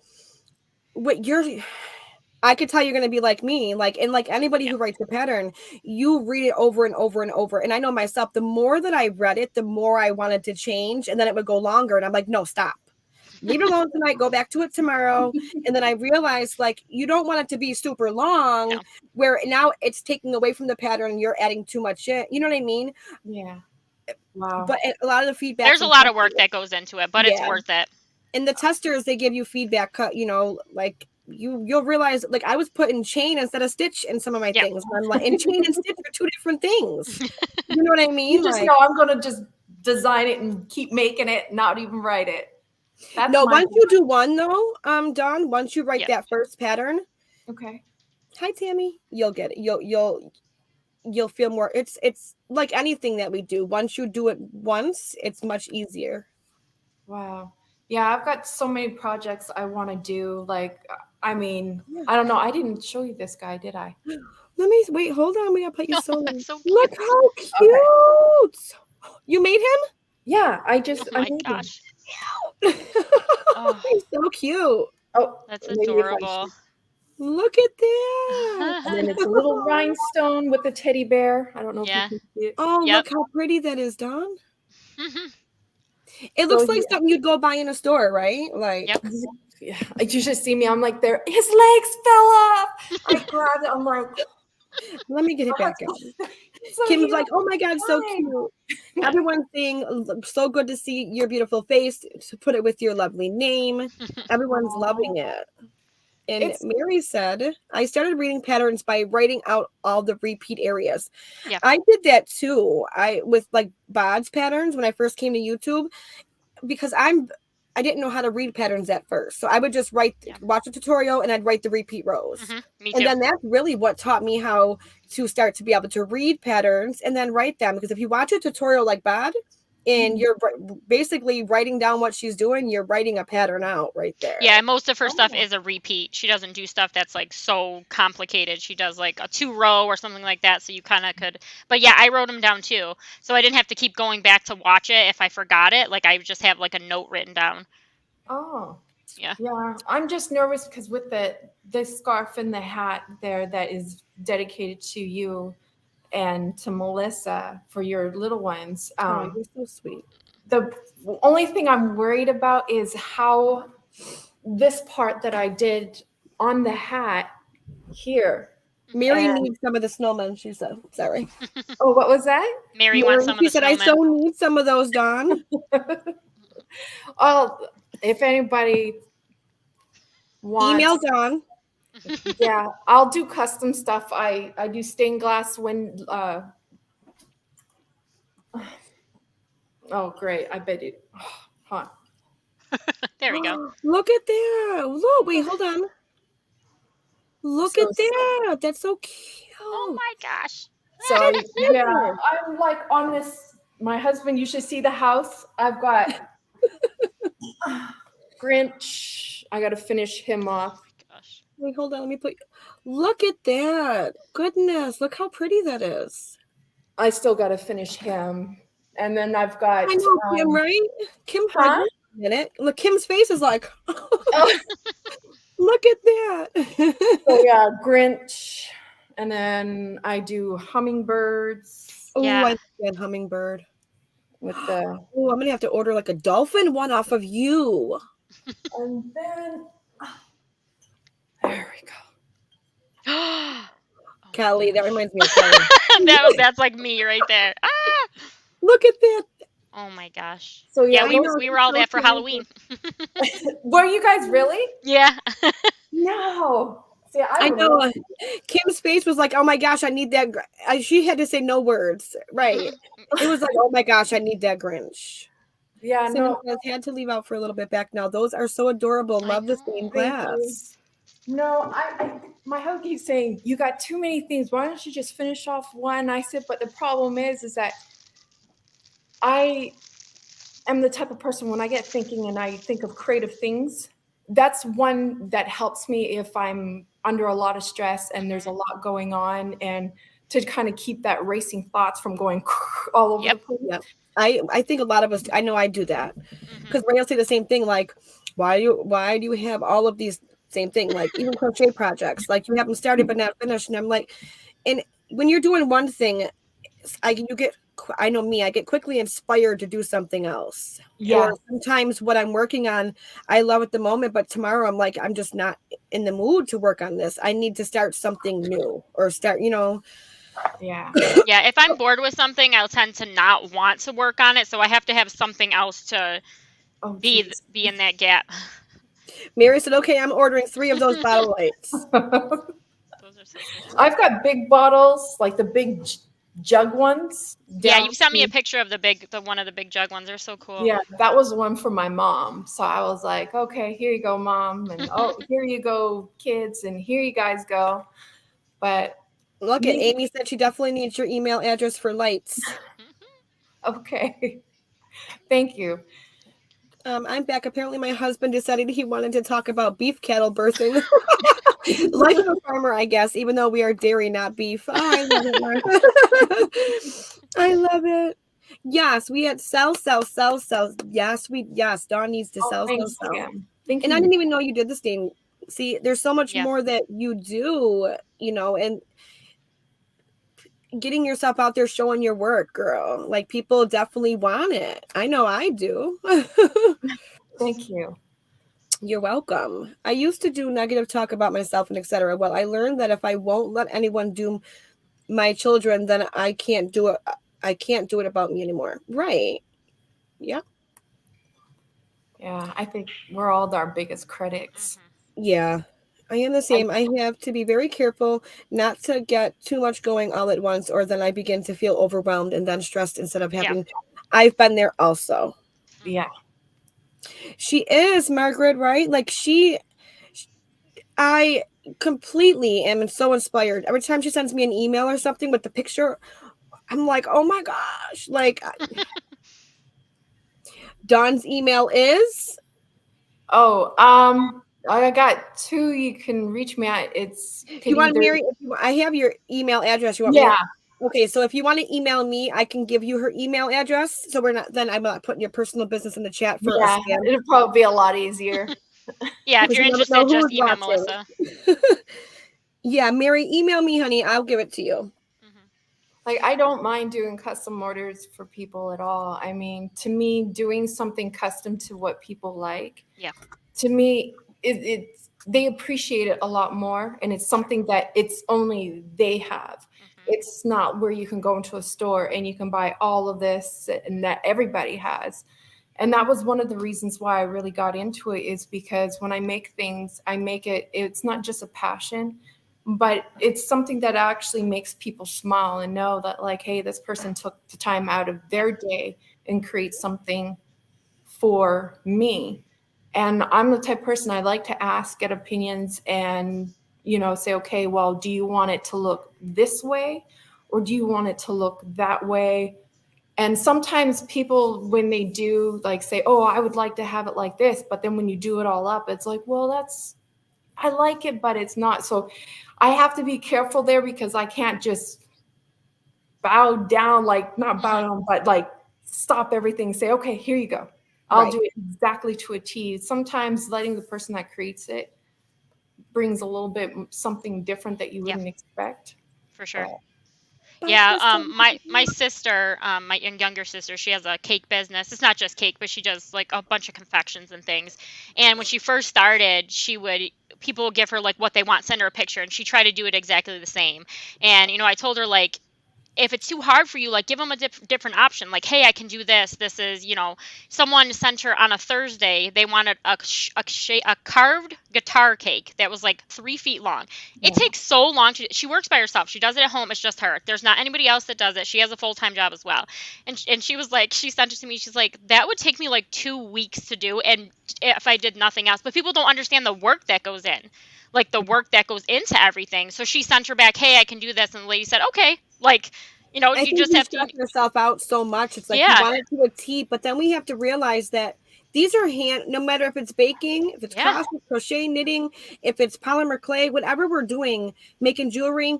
I could tell you're going to be like me, and like anybody who writes the pattern, you read it over and over and over. And I know myself, the more that I read it, the more I wanted to change, and then it would go longer. And I'm like, no, stop. Leave it alone tonight. Go back to it tomorrow. And then I realized, like, you don't want it to be super long, where now it's taking away from the pattern and you're adding too much in. You know what I mean? Yeah. Wow. But a lot of the feedback. There's a lot of work that goes into it, but it's worth it. And the testers, they give you feedback, like you'll realize, like, I was putting chain instead of stitch in some of my things. I'm like, and chain and stitch are two different things. You know what I mean? You just know I'm going to just design it and keep making it, not even write it. That's once you do one though, Dawn, once you write that first pattern. Okay. Hi, Tammy. You'll get it. You'll feel more. It's like anything that we do. Once you do it once, it's much easier. Wow. Yeah, I've got so many projects I want to do. Like, I don't know. I didn't show you this guy, did I? Let me wait. Hold on. We gotta put you so cute. Look how cute. You made him? Yeah, I made gosh. He's so cute. Oh, that's adorable. Look at that. And then it's a little rhinestone with a teddy bear. I don't know if you can see it. Oh, look how pretty that is, Dawn. It looks like something you'd go buy in a store, right? Like, yeah. You should see me. I'm like, his legs fell off. I grabbed it. I'm like, let me get it back on. So Kim's like, oh my God, so cute. Everyone's saying, so good to see your beautiful face, to put it with your lovely name. Everyone's loving it. And Mary said, I started reading patterns by writing out all the repeat areas. Yeah. I did that too. With like Bod's patterns when I first came to YouTube, because I didn't know how to read patterns at first. So I would just Yeah. watch a tutorial and I'd write the repeat rows. Me And too. then that's really what taught me how to start to be able to read patterns and then write them. Because if you watch a tutorial like Bod and you're basically writing down what she's doing, you're writing a pattern out right there. Yeah, most of her stuff Oh. is a repeat. She doesn't do stuff that's like so complicated. She does like a 2-row or something like that. So you kind of could, but yeah, I wrote them down too. So I didn't have to keep going back to watch it if I forgot it. Like I just have like a note written down. Oh. Yeah. Yeah. I'm just nervous because with the scarf and the hat there that is dedicated to you and to Melissa for your little ones. Oh, you're so sweet. The only thing I'm worried about is how this part that I did on the hat here. Mary And- needs some of the snowmen, she said. Sorry. Oh, what was that? Mary wants some of She the said, I snowmen. so need some of those, Dawn. Oh, if anybody wants, Email Dawn. yeah, I'll do custom stuff. I do stained glass oh, great. I bet it. Huh. There we go. Look at that. Look, wait, hold on. Look So at that. That's so cute. Oh my gosh. So yeah, I'm like on this. My husband, you should see the house. I've got Grinch. I got to finish him off. Gosh. Wait, hold on. Let me put. Look at that. Goodness. Look how pretty that is. I still got to finish him, and then I've got. I know, Kim, right? Kim, Huh? wait a minute. Look, Kim's face is like, Oh, look at that. so yeah, Grinch, and then I do hummingbirds Oh, Yeah. I like that hummingbird. with the, Oh, I'm gonna have to order like a dolphin one off of you. and then there we go. Oh Kelly, my that reminds me of Kelly. gosh. That's like me right there. Ah! Look at that. Oh my gosh. So Yeah, yeah, we, those- we were all so there for cute. Halloween. were you guys really? Yeah. No. See, I know. Kim's face was like, "Oh my gosh, I need that." She had to say no words, right? It was like, "Oh my gosh, I need that Grinch." Yeah, no. Cinnamon had to leave out for a little bit back now. Those are so adorable. I Love the know. stained Thank you. glass. No, my husband keeps saying you got too many things. Why don't you just finish off one? I said, but the problem is that I am the type of person when I get thinking and I think of creative things, that's one that helps me if I'm under a lot of stress and there's a lot going on, and to kind of keep that racing thoughts from going all over Yep. the place. Yep. I think a lot of us, I know I do that Mhm. because Ray will say the same thing. Like, why do you have all of these same thing? Like even crochet projects, like you have them started but not finished. And I'm like, and when you're doing one thing, I know me, I get quickly inspired to do something else. Yeah. Or sometimes what I'm working on, I love at the moment, but tomorrow I'm like, I'm just not in the mood to work on this. I need to start something new or start, Yeah. Yeah, if I'm bored with something, I'll tend to not want to work on it. So I have to have something else to Oh, be geez. be in that gap. Mary said, okay, I'm ordering 3 of those bottle lights. Those are so cool. I've got big bottles, like the big jug ones. Yeah, down you sent me a to- picture of the one of the big jug ones. They're so cool. Yeah, that was one for my mom. So I was like, okay, here you go, mom. And oh, here you go, kids. And here you guys go. But Look at Me- Amy said she definitely needs your email address for lights. okay. Thank you. I'm back. Apparently, my husband decided he wanted to talk about beef cattle birthing. Life of a farmer, I guess, even though we are dairy, not beef. Oh, I love it, Mark. I love it. Yes, we had sell. Yes, Dawn needs to Oh, sell. thanks again. Thank And I you. didn't even know you did this thing. See, there's so much Yeah. more that you do, and getting yourself out there, showing your work, girl. Like people definitely want it. I know I do. Thank you. You're welcome. I used to do negative talk about myself and etc. Well, I learned that if I won't let anyone do my children, then I can't do it. I can't do it about me anymore. Right. Yeah. Yeah, I think we're all our biggest critics. Yeah. I am the same. I have to be very careful not to get too much going all at once, or then I begin to feel overwhelmed and then stressed instead of having. I've been there also. Yeah. She is, Margaret, right? Like I completely am so inspired. Every time she sends me an email or something with the picture, I'm like, oh my gosh. Like Dawn's email is Oh, I got two you can reach me at. you want Mary, I have your email address. You want me Yeah. Okay, so if you want to email me, I can give you her email address. So I'm not putting your personal business in the chat for Yeah, it'll probably be a lot easier. Yeah, if Because you're you never interested, know just who's email watching. Melissa. Yeah, Mary, email me, honey. I'll give it to you. Like, I don't mind doing custom orders for people at all. I mean, to me, doing something custom to what people like, Yeah. to me, they appreciate it a lot more, and it's something that it's only they have. It's not where you can go into a store and you can buy all of this and that everybody has. And that was one of the reasons why I really got into it, is because when I make things, it's not just a passion, but it's something that actually makes people smile and know that, like, hey, this person took the time out of their day and create something for me. And I'm the type of person, I like to ask, get opinions, and say, okay, well, do you want it to look this way, or do you want it to look that way? And sometimes people, when they do, like, say, oh, I would like to have it like this, but then when you do it all up, it's like, well, I like it, but it's not. So I have to be careful there, because I can't just bow down, like, not bow down, but like stop everything, say, okay, here you go. I'll do it exactly to a T. Sometimes letting the person that creates it brings a little bit something different that you wouldn't expect. For sure. But Yeah, my sister, my younger sister, she has a cake business. It's not just cake, but she does like a bunch of confections and things. And when she first started, people would give her like what they want, send her a picture, and she tried to do it exactly the same. And I told her, like, if it's too hard for you, like, give them a different option. Like, hey, I can do this. This is, someone sent her on a Thursday. They wanted a carved guitar cake that was like 3 feet long. It takes so long she works by herself. She does it at home. It's just her. There's not anybody else that does it. She has a full-time job as well. And she was like, she sent it to me. She's like, that would take me like 2 weeks to do. And if I did nothing else, but people don't understand the work that goes in. Like the work that goes into everything. So she sent her back, hey, I can do this. And the lady said, okay. Like, you just have to stress yourself out so much. It's like you want it to a T, but then we have to realize that these are no matter if it's baking, if it's crochet, knitting, if it's polymer clay, whatever we're doing, making jewelry,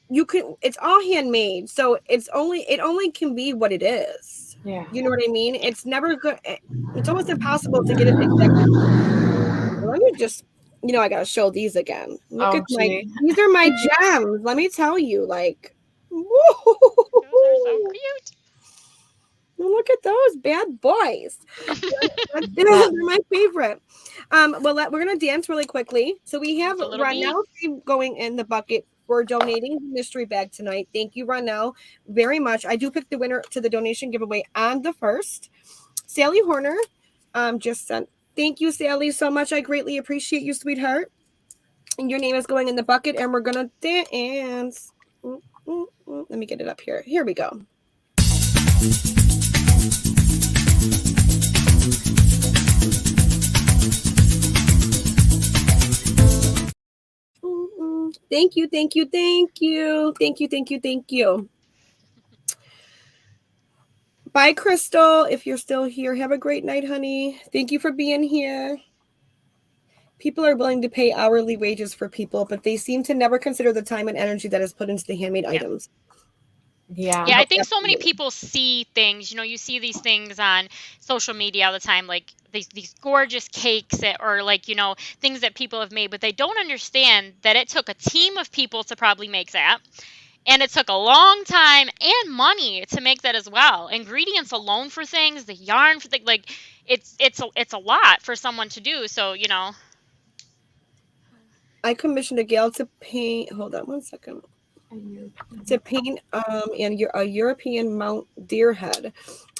it's all handmade. So it only can be what it is. Yeah. You know what I mean? It's never good. It's almost impossible to get it exactly. Let me just, I gotta show these again. Look at these are my gems. Let me tell you, like, whoa. Those are so cute. Look at those bad boys. They're my favorite. We're gonna dance really quickly. So we have Ronell going in the bucket for donating the mystery bag tonight. Thank you, Ronell, very much. I do pick the winner to the donation giveaway on the 1st. Sally Horner just sent. Thank you, Sally, so much. I greatly appreciate you, sweetheart. And your name is going in the bucket, and we're gonna dance. Let me get it up here. Here we go. Thank you, thank you, thank you, thank you, thank you, thank you. Bye, Crystal. If you're still here, have a great night, honey. Thank you for being here. People are willing to pay hourly wages for people, but they seem to never consider the time and energy that is put into the handmade items. Yeah, I think so many people see things, you see these things on social media all the time, like these gorgeous cakes or like, things that people have made, but they don't understand that it took a team of people to probably make that. And it took a long time and money to make that as well. Ingredients alone for things, the yarn for things, like it's a lot for someone to do. So, I commissioned a gal to paint. Hold on 1 second. To paint a European Mount Deer head.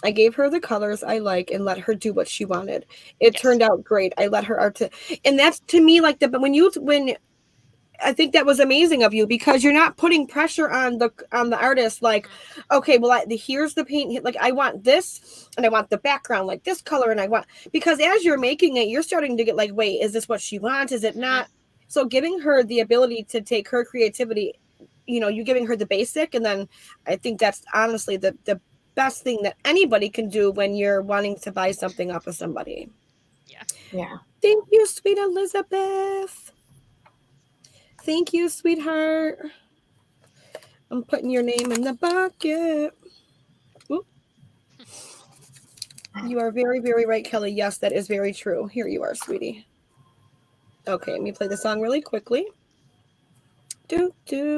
I gave her the colors I like and let her do what she wanted. It turned out great. I let her and that's to me like when I think that was amazing of you because you're not putting pressure on the artist. Like, okay, well, here's the paint. Like, I want this, and I want the background like this color, and I want because as you're making it, you're starting to get like, wait, is this what she wants? Is it not? So giving her the ability to take her creativity, you giving her the basic, and then I think that's honestly the best thing that anybody can do when you're wanting to buy something off of somebody. Yeah. Thank you, sweet Elizabeth. Thank you, sweetheart. I'm putting your name in the bucket. Oop. You are very, very right, Kelly. Yes, that is very true. Here you are, sweetie. Okay, let me play the song really quickly. Do, do.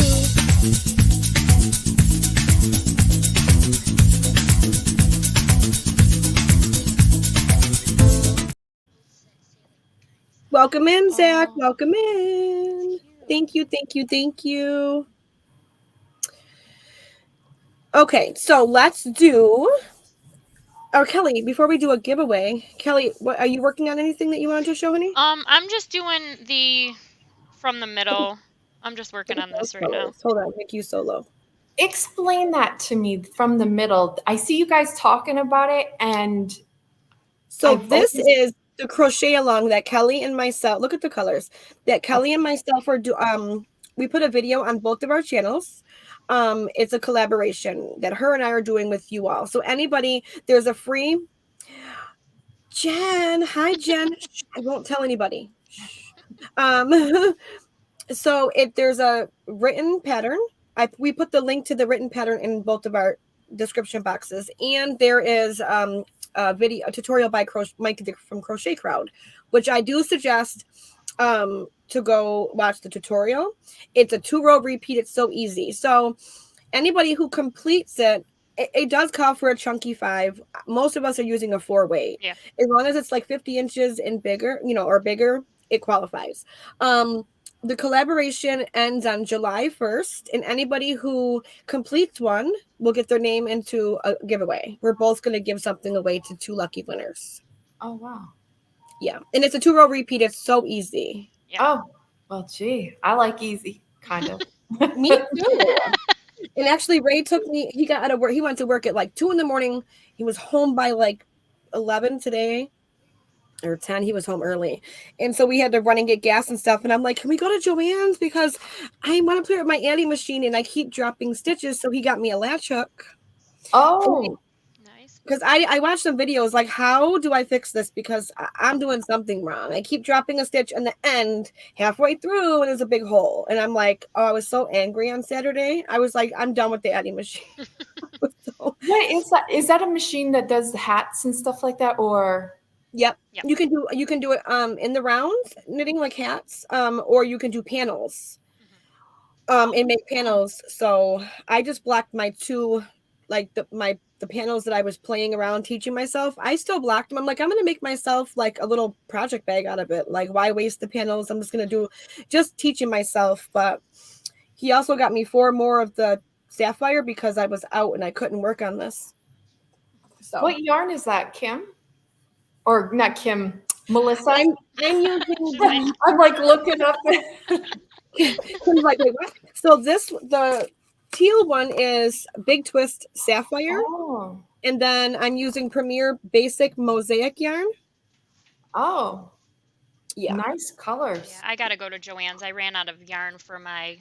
Welcome in, Zach. Welcome in. Thank you, thank you, thank you. Okay, so let's do. Oh, Kelly, before we do a giveaway, Kelly, what are you working on anything that you wanted to show, honey? I'm just doing the from the middle. I'm just working on this right now. Hold on, make you solo. Explain that to me from the middle. I see you guys talking about it, and so this is the crochet along that Kelly and myself. Look at the colors that Kelly and myself are do. We put a video on both of our channels. It's a collaboration that her and I are doing with you all. So anybody, there's a free. Jen, hi Jen. I won't tell anybody. So there's a written pattern. We put the link to the written pattern in both of our description boxes, and there is a tutorial by Mike from Crochet Crowd, which I do suggest to go watch the tutorial. It's a 2-row repeat. It's so easy. So anybody who completes it does call for a chunky 5. Most of us are using a 4 weight. Yeah. As long as it's like 50 inches and bigger, or bigger, it qualifies. The collaboration ends on July 1st, and anybody who completes one will get their name into a giveaway. We're both going to give something away to 2 lucky winners. Oh, wow. Yeah. And it's a 2-row repeat. It's so easy. Yeah. Oh, well, gee, I like easy, kind of. Me too. And actually, Ray he got out of work. He went to work at like 2 a.m. He was home by like 11 today. Or 10, he was home early. And so we had to run and get gas and stuff. And I'm like, can we go to Joann's? Because I want to play with my Addy machine and I keep dropping stitches. So he got me a latch hook. Oh, Nice. Because I watched some videos like, how do I fix this? Because I'm doing something wrong. I keep dropping a stitch and the end halfway through and there's a big hole. And I'm like, oh, I was so angry on Saturday. I was like, I'm done with the Addy machine. what is that? Is that a machine that does hats and stuff like that, or? Yep. Yep. You can do it in the rounds, knitting like hats, or you can do panels. And make panels. So I just blocked my 2, like the panels that I was playing around teaching myself. I still blocked them. I'm like, I'm gonna make myself like a little project bag out of it. Like, why waste the panels? I'm just gonna do just teaching myself. But he also got me 4 more of the sapphire because I was out and I couldn't work on this. So What yarn is that, Kim? Or not Kim, Melissa? I'm using I'm like looking up. Kim's like, wait, what? So the teal one is Big Twist Sapphire. Oh. And then I'm using Premier Basic Mosaic yarn. Oh. Yeah. Nice colors. Yeah, I gotta go to Joann's. I ran out of yarn for my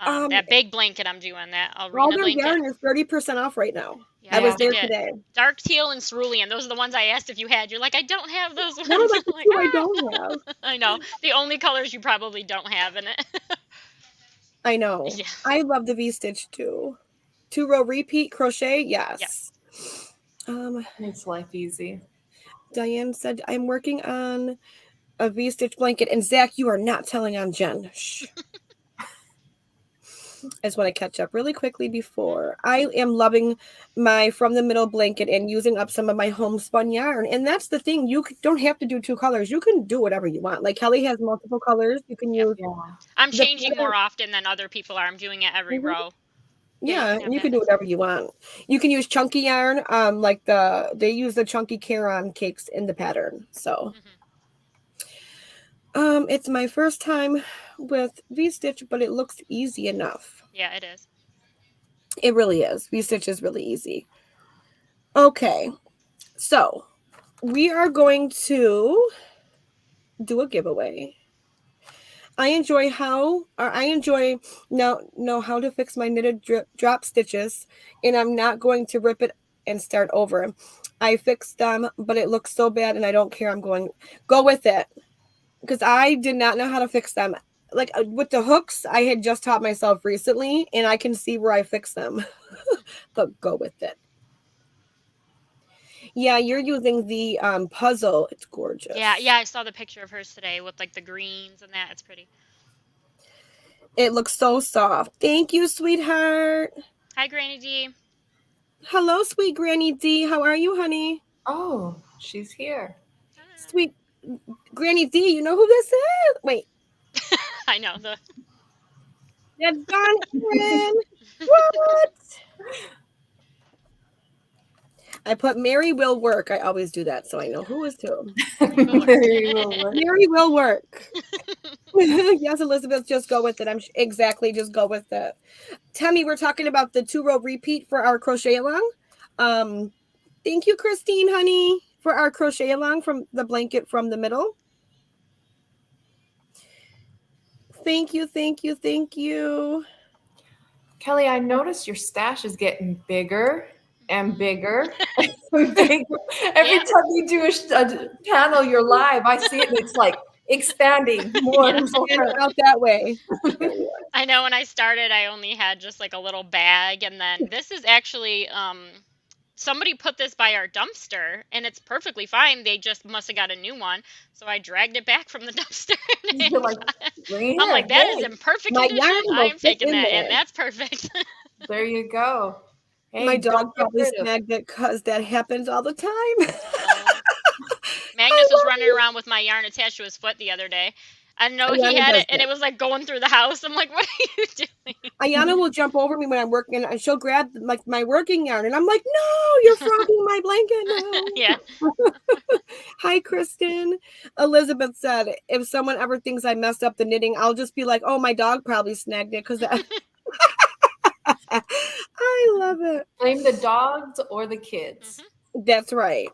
that big blanket I'm doing, that All arena their blanket. yarn is 30% off right now. Yeah, I was there did. today. Dark teal and cerulean. Those are the ones I asked if you had. You're like, I don't have those ones. None of the I'm like, two I "Ah." don't have. I know. The only colors you probably don't have in it. I know. Yeah. I love the V-stitch too. 2-row repeat crochet, yes. Makes life easy. Diane said, I'm working on a V-stitch blanket. And Zach, you are not telling on Jen. Shh. I just want to catch up really quickly before. I am loving my from the middle blanket and using up some of my homespun yarn. And that's the thing. You don't have to do 2 colors. You can do whatever you want. Like Kelly has multiple colors. You can use. Yeah. I'm The changing pattern- more often than other people are. I'm doing it every Mhm. row. Yeah, Yeah, and you can do whatever you want. You can use chunky yarn. Like they use the chunky Caron cakes in the pattern. So Mhm. it's my first time with V-stitch, but it looks easy enough. Yeah, it is. It really is. V-stitch is really easy. Okay, so we are going to do a giveaway. I enjoy know how to fix my knitted drop stitches, and I'm not going to rip it and start over. I fixed them, but it looks so bad, and I don't care. I'm going go with it because I did not know how to fix them. Like with the hooks, I had just taught myself recently, and I can see where I fix them. But go with it. Yeah, you're using the puzzle. It's gorgeous. Yeah, I saw the picture of hers today with like the greens and that. It's pretty. It looks so soft. Thank you, sweetheart. Hi, Granny D. Hello, sweet Granny D. How are you, honey? Oh, she's here. Sweet Granny D, you know who this is? Wait. I know. That's Donovan. What? I put Mary will work. I always do that, so I know who is who. Mary will work. Yes, Elizabeth, just go with it. Exactly, just go with it. Tammy, we're talking about the 2-row repeat for our crochet along. Thank you, Christine, honey, for our crochet along from the blanket from the middle. Thank you, thank you, thank you. Kelly, I noticed your stash is getting bigger and bigger. Every time you do a panel, you're live. I see it, and it's like expanding more and more. Out that way. I know when I started, I only had just like a little bag, and then this is actually somebody put this by our dumpster, and it's perfectly fine. They just must have got a new one, so I dragged it back from the dumpster. You're like, I'm like, that is in perfect condition. I'm taking that, and that's perfect. There you go. Hey, my dog probably snagged it because that happens all the time. Magnus was running around with my yarn attached to his foot the other day. I know he had it, and it was like going through the house. I'm like, what are you doing? Ayana will jump over me when I'm working, and she'll grab like my working yarn, and I'm like, no, you're frogging my blanket now. Yeah. Hi, Kristen. Elizabeth said, if someone ever thinks I messed up the knitting, I'll just be like, oh, my dog probably snagged it because I love it. Blame the dogs or the kids. Mm-hmm. That's right.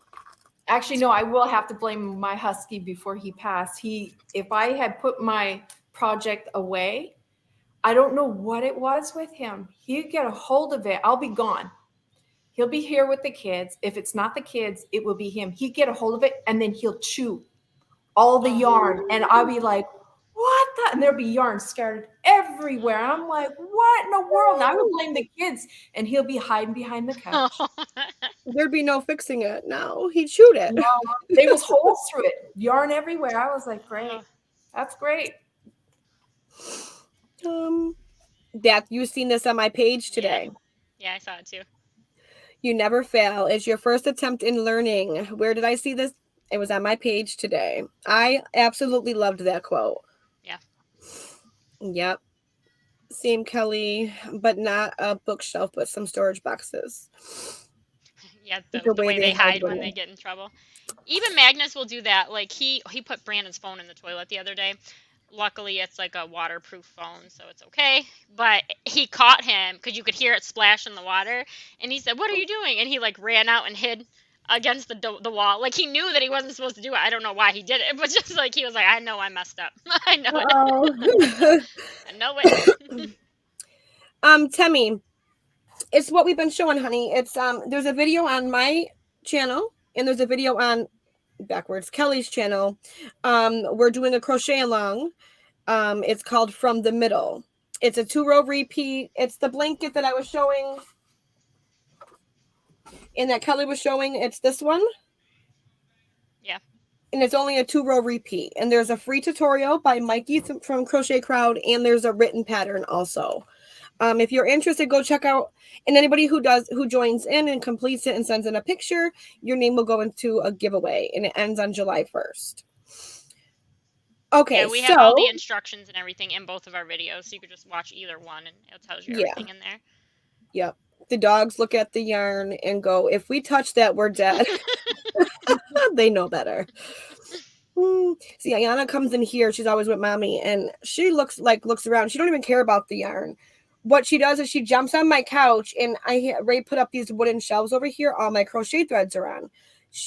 Actually, no, I will have to blame my husky before he passed. If I had put my project away, I don't know what it was with him. He'd get a hold of it. I'll be gone. He'll be here with the kids. If it's not the kids, it will be him. He'd get a hold of it, and then he'll chew all the yarn. And I'll be like, what the? And there'll be yarn scattered everywhere. I'm like, what in the world? And I would blame the kids, and he'll be hiding behind the couch. There'd be no fixing it now. He chewed it. No, there was holes through it. Yarn everywhere. I was like, great. That's great. That you've seen this on my page today. Yeah, I saw it too. You never fail. It's your first attempt in learning. Where did I see this? It was on my page today. I absolutely loved that quote. Yeah. Yep. Same, Kelly, but not a bookshelf, but some storage boxes. Yeah, the way they hide when they get in trouble. Even Magnus will do that. Like he put Brandon's phone in the toilet the other day. Luckily, it's like a waterproof phone, so it's okay. But he caught him because you could hear it splash in the water, and he said, "What are you doing?" And he like ran out and hid against the wall. Like he knew that he wasn't supposed to do it. I don't know why he did it, but just like he was like, "I know I messed up. I know it. I know it." Temmie, it's what we've been showing, honey. It's there's a video on my channel, and there's a video on Kelly's channel. We're doing a crochet along. It's called From the Middle. It's a 2-row repeat. It's the blanket that I was showing and that Kelly was showing. It's this one. Yeah. And it's only a 2-row repeat. And there's a free tutorial by Mikey from Crochet Crowd, and there's a written pattern also. If you're interested, go check out. And anybody who joins in and completes it and sends in a picture, your name will go into a giveaway, and it ends on July 1st. Okay, yeah, we have all the instructions and everything in both of our videos, so you could just watch either one, and it tells you everything in there. Yep. The dogs look at the yarn and go, if we touch that, we're dead. They know better. See, Ayana comes in here. She's always with mommy, and she looks around. She don't even care about the yarn. What she does is she jumps on my couch, and Ray put up these wooden shelves over here. All my crochet threads are on,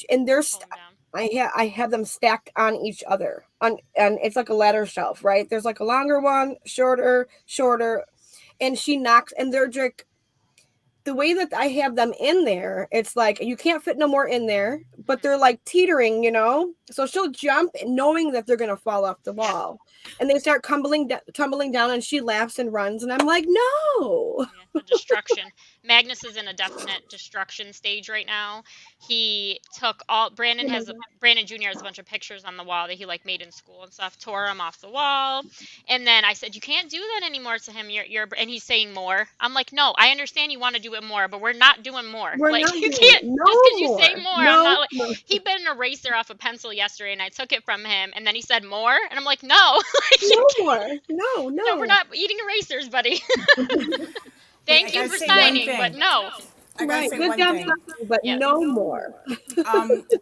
and Pull 'em down. I have them stacked on each other, and it's like a ladder shelf, right? There's like a longer one, shorter, and she knocks, and they're like, the way that I have them in there, it's like you can't fit no more in there, but they're like teetering, So she'll jump knowing that they're gonna fall off the wall, and they start tumbling down, and she laughs and runs, and I'm like, no. Yeah, the destruction. Magnus is in a definite destruction stage right now. He took Brandon Jr. has a bunch of pictures on the wall that he like made in school and stuff, tore them off the wall. And then I said, you can't do that anymore to him. And he's saying more. I'm like, no, I understand you want to do it more, but we're not doing more. We're like not you doing can't no just because you more. say more. No I'm not more. like he bit an eraser off a pencil yesterday and I took it from him and then he said more and I'm like, no. No more. No. No, we're not eating erasers, buddy. Thank you for say one signing, thing. but no. I gotta Right. say Good one job, thing. but Yeah. no more.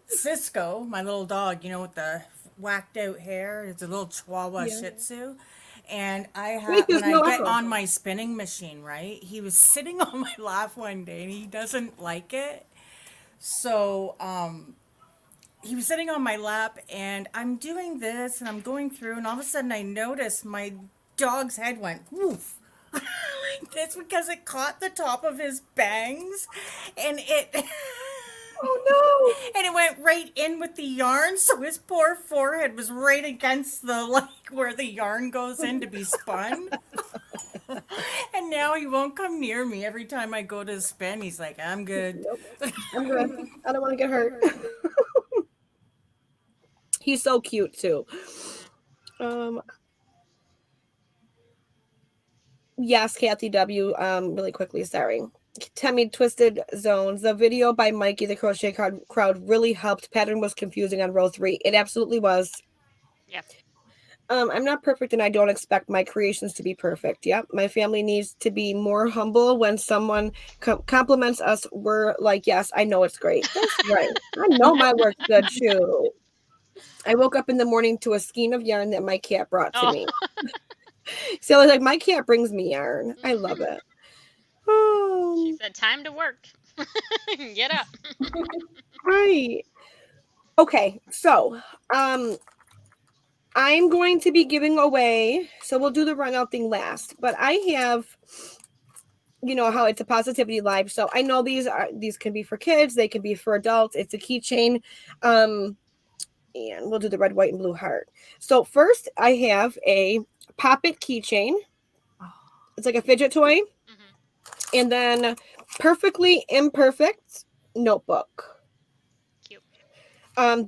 Cisco, my little dog, with the whacked out hair, it's a little Chihuahua Yeah. Shih Tzu. And Wait, there's when no I get echo. on my spinning machine, right? He was sitting on my lap one day and he doesn't like it. So, he was sitting on my lap and I'm doing this and I'm going through and all of a sudden I noticed my dog's head went woof. It's because it caught the top of his bangs and it Oh and it went right in with the yarn, so his poor forehead was right against the where the yarn goes in to be spun. And now he won't come near me. Every time I go to spin, he's like, I'm good. no. I'm good. I don't want to get hurt. He's so cute too. Yes, Kathy W. Really quickly, sorry. Temmie Twisted Zones. The video by Mikey, the crochet crowd really helped. Pattern was confusing on row 3. It absolutely was. Yeah. I'm not perfect and I don't expect my creations to be perfect. Yep. My family needs to be more humble when someone compliments us. We're like, yes, I know it's great. That's right. I know my work's good too. I woke up in the morning to a skein of yarn that my cat brought to me. So I was like, my cat brings me yarn. I love it. She said, time to work. Get up. Right. Okay, so I'm going to be giving away, so we'll do the run out thing last, but I have, how it's a positivity live. So I know these can be for kids, they can be for adults. It's a keychain. And we'll do the red, white, and blue heart. So first I have a Pop It keychain. It's like a fidget toy. And then Perfectly Imperfect notebook. Cute.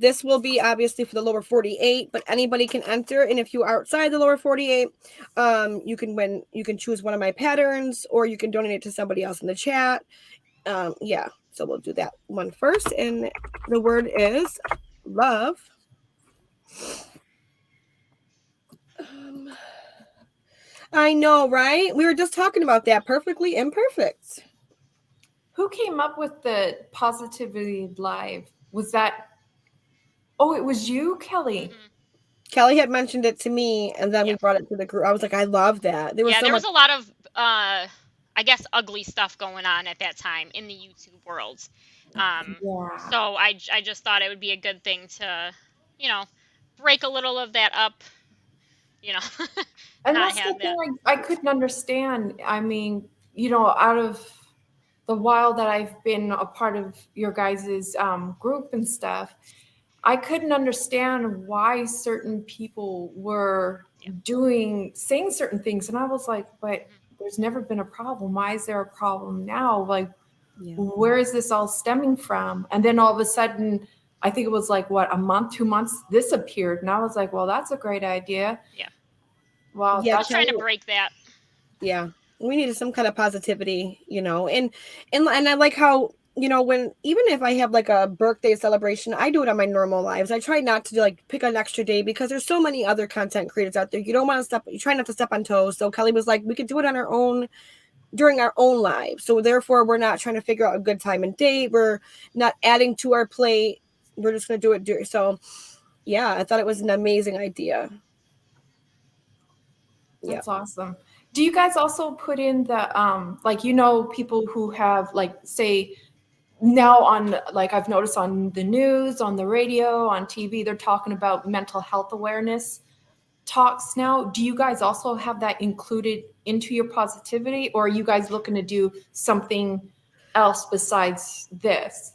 This will be obviously for the lower 48, but anybody can enter. And if you are outside the lower 48, you can win. You can choose one of my patterns, or you can donate it to somebody else in the chat. Yeah. So we'll do that one first, and the word is love. I know, right? We were just talking about that. Perfectly Imperfect. Who came up with the Positivity Live? Was that? Oh, it was you, Kelly. Kelly had mentioned it to me, and then we brought it to the group. I was like, I love that. There was was a lot of, I guess, ugly stuff going on at that time in the YouTube world. So I just thought it would be a good thing to, break a little of that up. And not that's have the thing I couldn't understand. I mean, out of the while that I've been a part of your guys' group and stuff, I couldn't understand why certain people were saying certain things. And I was like, but there's never been a problem. Why is there a problem now? Like, where is this all stemming from? And then all of a sudden, I think it was like, a month, 2 months, this appeared. And I was like, well, that's a great idea. Yeah. Wow. Yeah, I'm trying to break that. Yeah. We needed some kind of positivity, and I like how, when, even if I have like a birthday celebration, I do it on my normal lives. I try not to pick an extra day because there's so many other content creators out there. You don't want to you try not to step on toes. So Kelly was like, we could do it on our own during our own lives. So therefore we're not trying to figure out a good time and date. We're not adding to our plate. We're just going to do it. So yeah, I thought it was an amazing idea. Yeah. That's awesome. Do you guys also put in the like people who have like say now on like I've noticed on the news, on the radio, on TV, they're talking about mental health awareness talks now. Do you guys also have that included into your positivity, or are you guys looking to do something else besides this?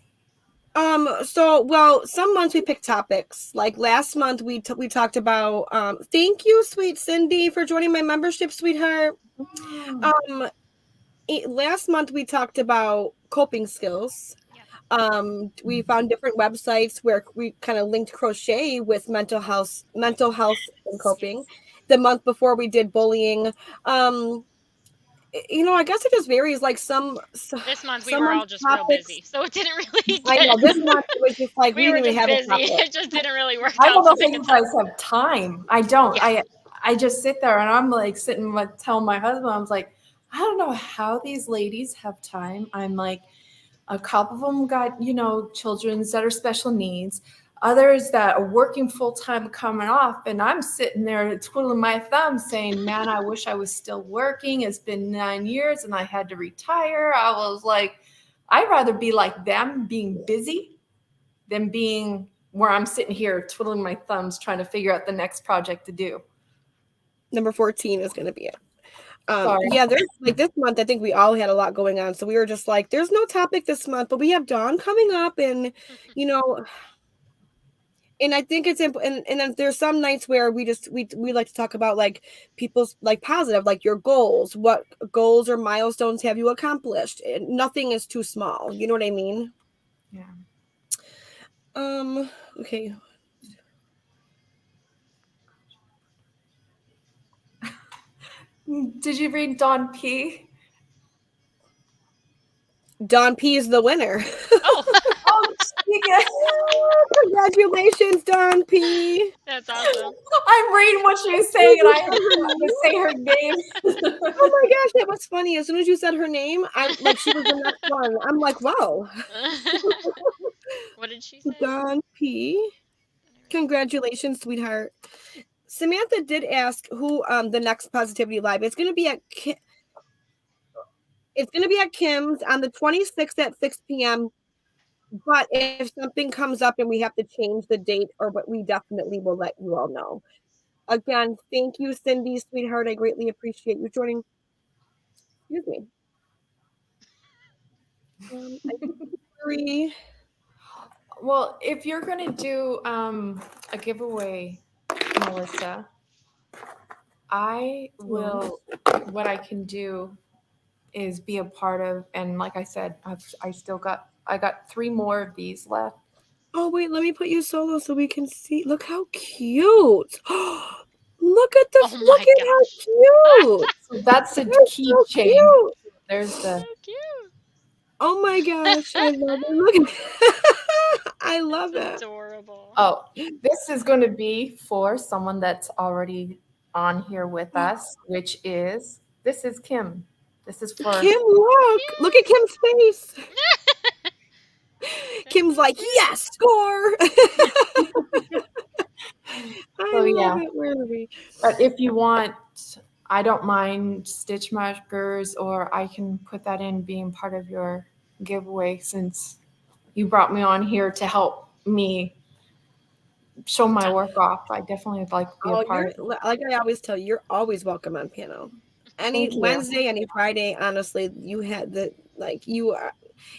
So well, some months we pick topics. Like last month we talked about thank you, sweet Cindy, for joining my membership, sweetheart. Last month we talked about coping skills. We found different websites where we kind of linked crochet with mental health and coping. The month before we did bullying. I guess it just varies. Like this month we were all just real busy, so it didn't really. I know this month it was just like we were didn't just even have busy. a It just didn't really work I out. don't know to if pick you a guys have time. I don't. Yeah. I just sit there and I'm like sitting with telling my husband, I was like, I don't know how these ladies have time. I'm like, a couple of them got, children that are special needs, others that are working full time coming off. And I'm sitting there twiddling my thumbs saying, man, I wish I was still working. It's been 9 years and I had to retire. I was like, I'd rather be like them being busy than being where I'm sitting here twiddling my thumbs trying to figure out the next project to do. Number 14 is going to be it. Sorry. Yeah, there's like this month, I think we all had a lot going on. So we were just like, there's no topic this month, but we have Dawn coming up and, and I think it's important. And then there's some nights where we like to talk about like people's like positive, like your goals, what goals or milestones have you accomplished? And nothing is too small. You know what I mean? Yeah. Okay. Did you read Dawn P? Dawn P is the winner. Oh, Congratulations, Dawn P. that's awesome. I'm reading what she was saying, and I had to say her name. Oh my gosh, that was funny. As soon as you said her name, I'm like, she was the next one. I'm like, wow. What did she say? Dawn P. Congratulations, sweetheart. Samantha did ask who the next Positivity Live. It's going to be at Kim's on the 26th at 6 p.m. But if something comes up and we have to change the date, we definitely will let you all know. Again, thank you, Cindy, sweetheart. I greatly appreciate you joining. Excuse me. Well, if you're going to do a giveaway, Melissa, what I can do is be a part of, and like I said, I got 3 more of these left. Oh, wait, let me put you solo so we can see. Look how cute. Look at this. Oh Look at how cute. So that's the key chain. Cute. There's the. So cute. Oh my gosh. I love it. Look at I love it. Adorable. Oh, this is going to be for someone that's already on here with us, which is Kim. This is for Kim. Look at Kim's face. Kim's like, yes, score. I love it. Where are we? But if you want, I don't mind stitch markers, or I can put that in being part of your giveaway, since you brought me on here to help me show my work off. I definitely would like to be a part of it. Like I always tell you, you're always welcome on piano. Any Wednesday, any Friday, honestly, you had you are,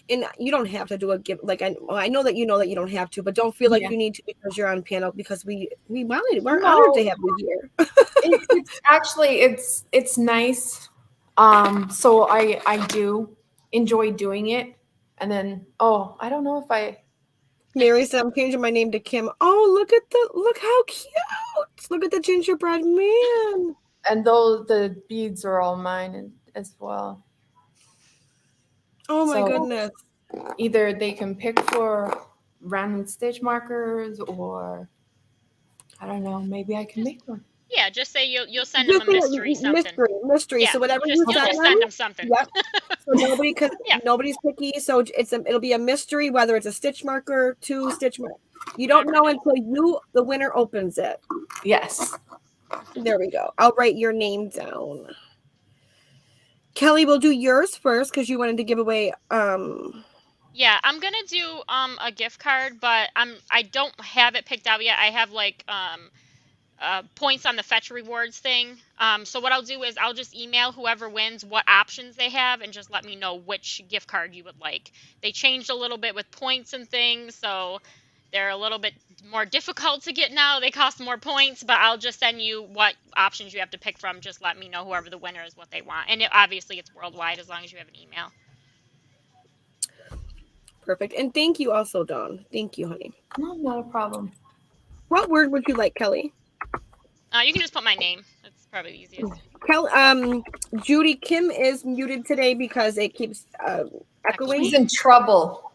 and you don't have to do a give. Like I know that you don't have to, but don't feel like you need to because you're on piano, because we're honored to have you here. It's actually it's nice. So I do enjoy doing it, and then I don't know if I. Mary said, I'm changing my name to Kim. Oh, look how cute. Look at the gingerbread man. And the beads are all mine as well. Oh my goodness. Either they can pick for random stitch markers, or I don't know, maybe I can make one. Yeah, just say you'll send them a mystery something. Mystery. Yeah, so whatever you'll just send them something. Yep. So nobody's picky. So it'll be a mystery, whether it's a stitch marker, 2 stitch mark. You don't know until the winner opens it. Yes. There we go. I'll write your name down. Kelly, we'll do yours first because you wanted to give away. Yeah, I'm gonna do a gift card, but I don't have it picked out yet. I have like points on the fetch rewards thing. So what I'll do is I'll just email whoever wins what options they have and just let me know which gift card you would like. They changed a little bit with points and things, so they're a little bit more difficult to get now. They cost more points, but I'll just send you what options you have to pick from. Just let me know whoever the winner is what they want. And obviously it's worldwide as long as you have an email. Perfect. And thank you also, Dawn. Thank you, honey. No, not a problem. What word would you like, Kelly? You can just put my name. That's probably the easiest. Judy Kim is muted today because it keeps echoing. She's in trouble.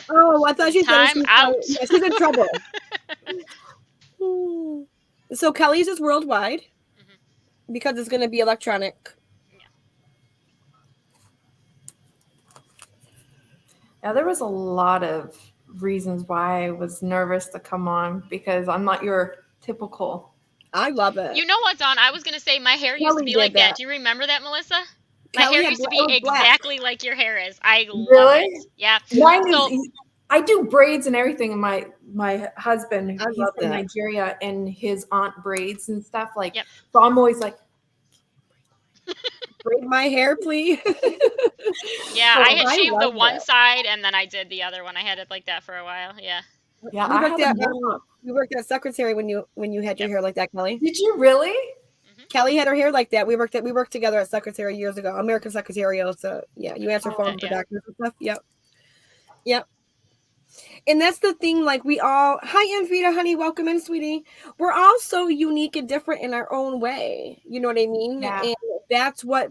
Oh, I thought she said Time out. Yeah, she's in trouble. So Kelly's is worldwide because it's going to be electronic. Yeah, there was a lot of reasons why I was nervous to come on because I'm not your typical. I love it. You know what, Dawn? I was going to say my hair used to be like that. Do you remember that, Melissa? My Kelly hair had used to be exactly like your hair is. I love Really? it. Yeah. Mine So- is. I do braids and everything. And my husband, I he's love from that. Nigeria, and his aunt braids and stuff. Like, Yep. so I'm always like, braid my hair, please. Yeah, So I had I shaved the love one that. side and then I did the other one. I had it like that for a while. Yeah. yeah, We I worked have at, a mop. we worked at secretary when you had your hair like that, Kelly. Did you really? Kelly had her hair like that. We worked together at secretary years ago, American Secretarial. So yeah, you answer phone for yeah. doctors and stuff. Yep. And that's the thing, like hi Anvita, honey, welcome in, sweetie. We're all so unique and different in our own way. You know what I mean? Yeah. And that's what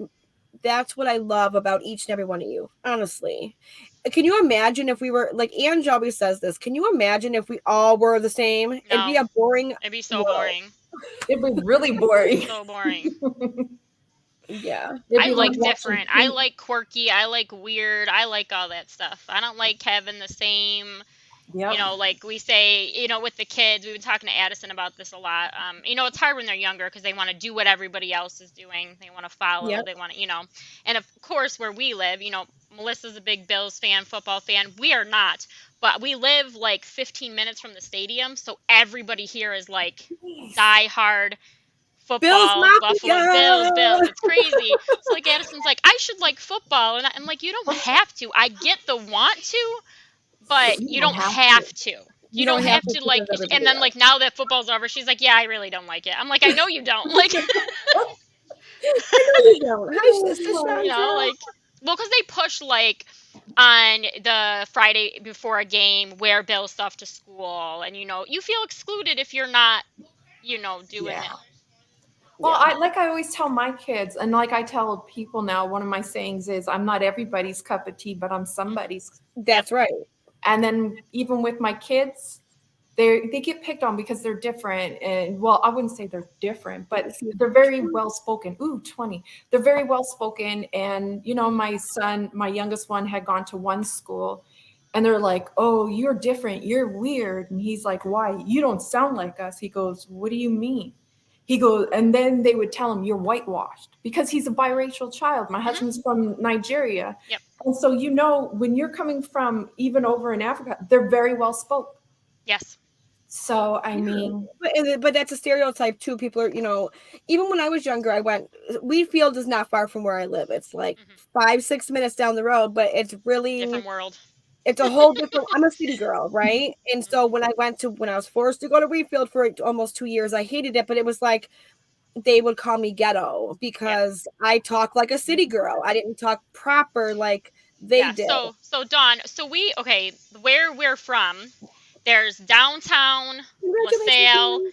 I love about each and every one of you, honestly. Can you imagine if we were like Ange always says this? Can you imagine if we all were the same? It'd be a boring. It'd be so Whoa. boring. It'd be really boring. So boring. Yeah. It'd I be like watching different. I TV. like quirky. I like weird. I like all that stuff. I don't like having the same, Yep. you know, like we say, you know, with the kids, we've been talking to Addison about this a lot. You know, it's hard when they're younger because they want to do what everybody else is doing. They want to follow. Yep. They want to, you know, and of course, where we live, you know, Melissa's a big Bills fan, football fan. We are not, but we live like 15 minutes from the stadium. So everybody here is like die-hard football, Buffalo Mafia. Bills. It's crazy. So like Addison's like, I should like football. And I'm like, you don't have to. I get the want to, but you don't have to. You don't have to like, because everybody and then else. like now that football's over, she's like, yeah, I really don't like it. I'm like, I know you don't. Like, I know you don't. Hi, Sister you know, Chandra. like, well, because they push like on the Friday before a game, wear Bill stuff to school, and you know, you feel excluded if you're not, you know, doing Yeah. it. Well, I always tell my kids, and like I tell people now, one of my sayings is, I'm not everybody's cup of tea, but I'm somebody's. That's right. And then even with my kids, they get picked on because they're different. And well, I wouldn't say they're different, but they're very well spoken. Ooh, 20. They're very well spoken. And you know, my youngest one had gone to one school, and they're like, oh, you're different, you're weird. And he's like, why? You don't sound like us. He goes, what do you mean? He goes, and then they would tell him, you're whitewashed, because he's a biracial child. My husband's from Nigeria. Yep. And so, you know, when you're coming from even over in Africa, they're very well spoken. Yes. So, I mean, But that's a stereotype too. People are, you know, even when I was younger, Wheatfield is not far from where I live. It's like 5-6 minutes down the road, but it's really Different world. It's a whole different. I'm a city girl, right? And so when I was forced to go to Wheatfield for almost 2 years, I hated it. But it was like they would call me ghetto because I talk like a city girl. I didn't talk proper like they did. So Dawn, where we're from, there's downtown, LaSalle,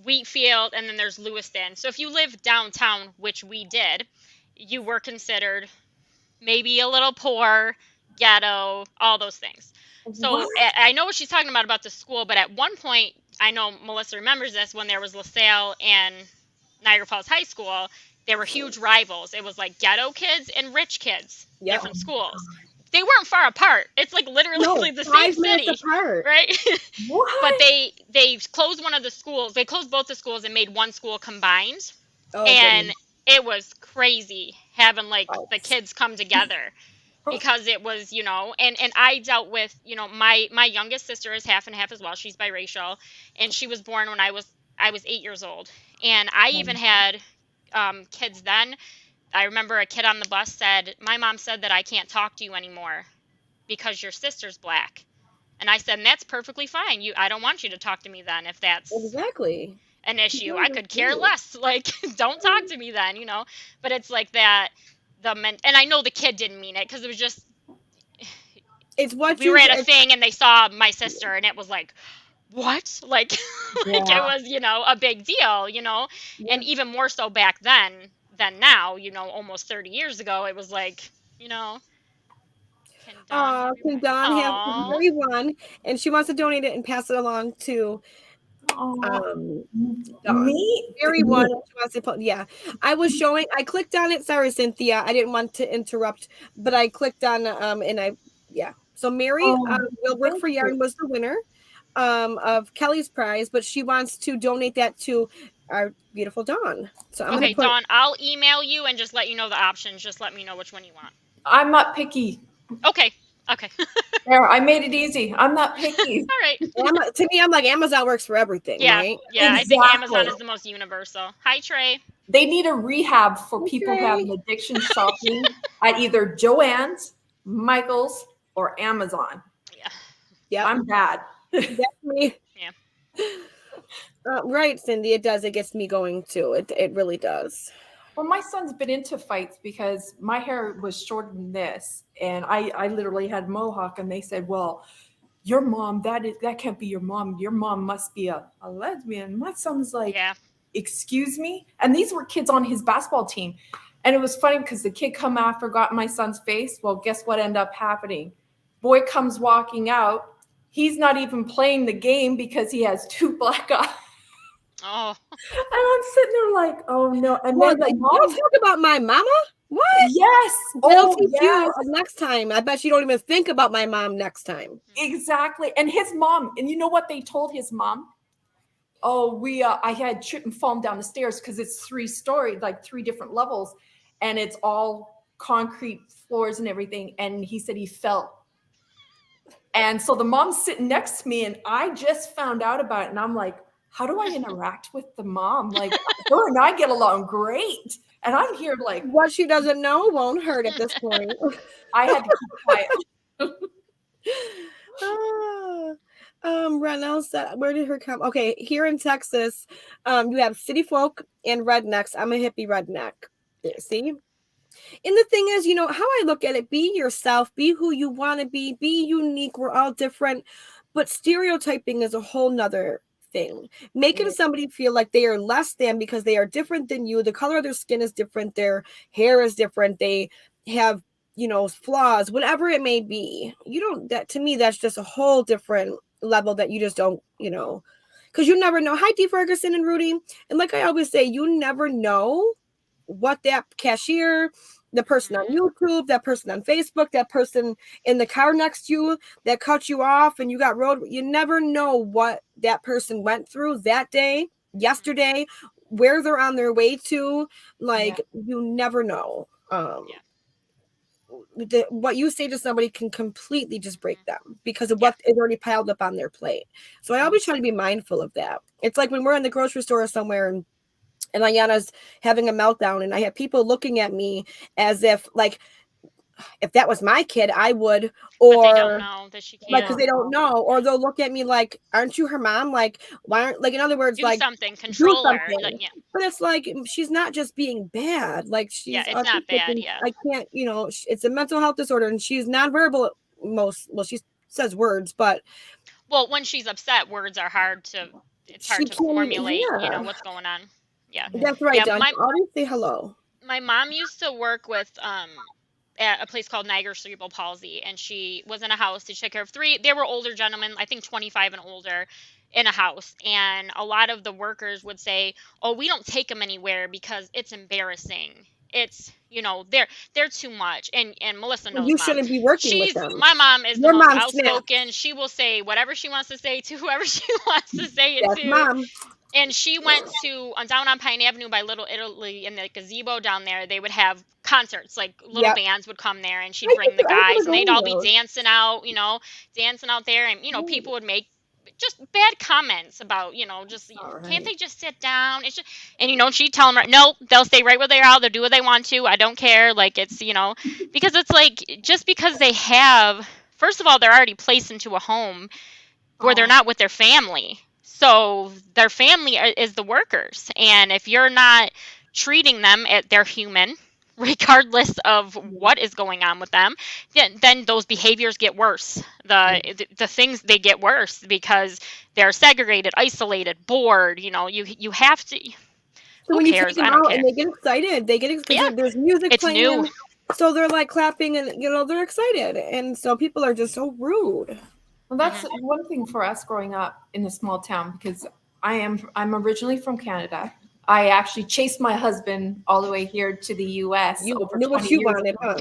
Wheatfield, and then there's Lewiston. So if you live downtown, which we did, you were considered maybe a little poor, ghetto, all those things. So what? I know what she's talking about the school, but at one point, I know Melissa remembers this, when there was LaSalle and Niagara Falls High School, they were huge rivals. It was like ghetto kids and rich kids, different schools. they weren't far apart. It's like literally No, like the same 5 minutes city, apart. right? What? But they closed one of the schools. They closed both the schools and made one school combined. Oh, And goodness. it was crazy having like the Yikes. kids come together because it was, and I dealt with, my youngest sister is half and half as well. She's biracial, and she was born when I was 8 years old. And I even had kids then. I remember a kid on the bus said, "My mom said that I can't talk to you anymore because your sister's black." And I said, "And that's perfectly fine. I don't want you to talk to me then if that's Exactly. an issue. Yeah, I could care absolutely. less. Like, don't talk to me then, But it's like that, and I know the kid didn't mean it because it was just, It's what we were at a it's thing and they saw my sister and it was like, what? Like, like it Yeah. was, a big deal, yeah. and even more so back then than now, almost 30 years ago, it was like, can Dawn have your Can back? Dawn have Aw. Mary one, and she wants to donate it and pass it along to Oh, Dawn. me? Mary one. She wants to put, yeah. I clicked on it. Sorry, Cynthia. I didn't want to interrupt, but I clicked on and yeah. So Mary Oh, will work thank for you. Yarn was the winner of Kelly's prize, but she wants to donate that to our beautiful Dawn. So I'm Okay, gonna put Dawn, I'll email you and just let you know the options. Just let me know which one you want. I'm not picky. Okay. Okay. There, I made it easy. I'm not picky. All right. to me, I'm like Amazon works for everything, Yeah. right? Yeah. I think Amazon Exactly. is the most universal. Hi, Trey. They need a rehab for people who have Okay. an addiction shopping at either Joann's, Michael's, or Amazon. Yeah. Yep. I'm bad. That's me. Yeah. Right, Cindy. It does. It gets me going too. It really does. Well, my son's been into fights because my hair was shorter than this, and I literally had mohawk, and they said, "Well, your mom, that can't be your mom. Your mom must be a lesbian." My son's like, Yeah. "Excuse me?" And these were kids on his basketball team. And it was funny because the kid come after, got in my son's face. Well, guess what ended up happening? Boy comes walking out. He's not even playing the game because he has two black eyes. Oh. And I'm sitting there like, oh no. And Well, then the like, mom, don't talk about my mama. What? yes. They'll Oh, teach yes. you next time. I bet you don't even think about my mom next time. Exactly. And his mom, and you know what they told his mom? Oh, I had tripped and fallen down the stairs because it's 3-story, like 3 different levels, and it's all concrete floors and everything. And he said he fell. And so the mom's sitting next to me, and I just found out about it. And I'm like, how do I interact with the mom? Like, her and I get along great. And I'm here like, What she doesn't know won't hurt at this point. I had to keep quiet. Renell said, where did her come? Okay, here in Texas, you have city folk and rednecks. I'm a hippie redneck. See? And the thing is, how I look at it, be yourself, be who you want to be unique. We're all different, but stereotyping is a whole nother thing. Making somebody feel like they are less than because they are different than you. The color of their skin is different. Their hair is different. They have, flaws, whatever it may be. To me, that's just a whole different level that you just don't, because you never know. Hi, D. Ferguson and Rudy. And like I always say, you never know what that cashier, the person on YouTube, that person on Facebook, that person in the car next to you that cut you off and you got road. You never know what that person went through that day, yesterday, where they're on their way to. Like, you never know. What you say to somebody can completely just break them because of what is already piled up on their plate. So I always try to be mindful of that. It's like when we're in the grocery store somewhere and Ayana's having a meltdown and I have people looking at me as if that was my kid, I would, or but they don't know that she can't. because they don't know, or they'll look at me like, aren't you her mom? Like, why aren't, in other words, do like something, control her. something. But it's like, she's not just being bad. Like, she's it's not bad. I can't, it's a mental health disorder and she's nonverbal she says words, but when she's upset, words are hard to formulate, what's going on. Yeah. That's right, John. Always say hello. My mom used to work with at a place called Niagara Cerebral Palsy, and she was in a house to take care of 3. They were older gentlemen, I think 25 and older, in a house. And a lot of the workers would say, "Oh, we don't take them anywhere because it's embarrassing." it's, they're too much. And Melissa knows You mom. shouldn't be working with them. My mom is the Your most mom snaps. outspoken. She will say whatever she wants to say to whoever she wants to say it That's to. mom. And she went to down on Pine Avenue by Little Italy in the gazebo down there. They would have concerts, like little Yep. bands would come there, and she'd I bring the think I wanna guys, and go they'd to all be those. dancing out, dancing out there, and people would make just bad comments about, just All can't right. they just sit down? It's just, and she'd tell them, no, they'll stay right where they are. They'll do what they want to. I don't care. Like it's, because it's like just because they have, first of all, they're already placed into a home where they're not with their family. So their family is the workers. And if you're not treating them, they're human, regardless of what is going on with them, then those behaviors get worse. The things, they get worse because they're segregated, isolated, bored. You have to. So Who when you cares? take them I don't out care. and they get excited, because Yeah. there's music It's playing, new. so they're like clapping and they're excited, and so people are just so rude. Well, that's one thing for us growing up in a small town, because I'm originally from Canada. I actually chased my husband all the way here to the U.S. You over knew what 20 you years wanted, ago.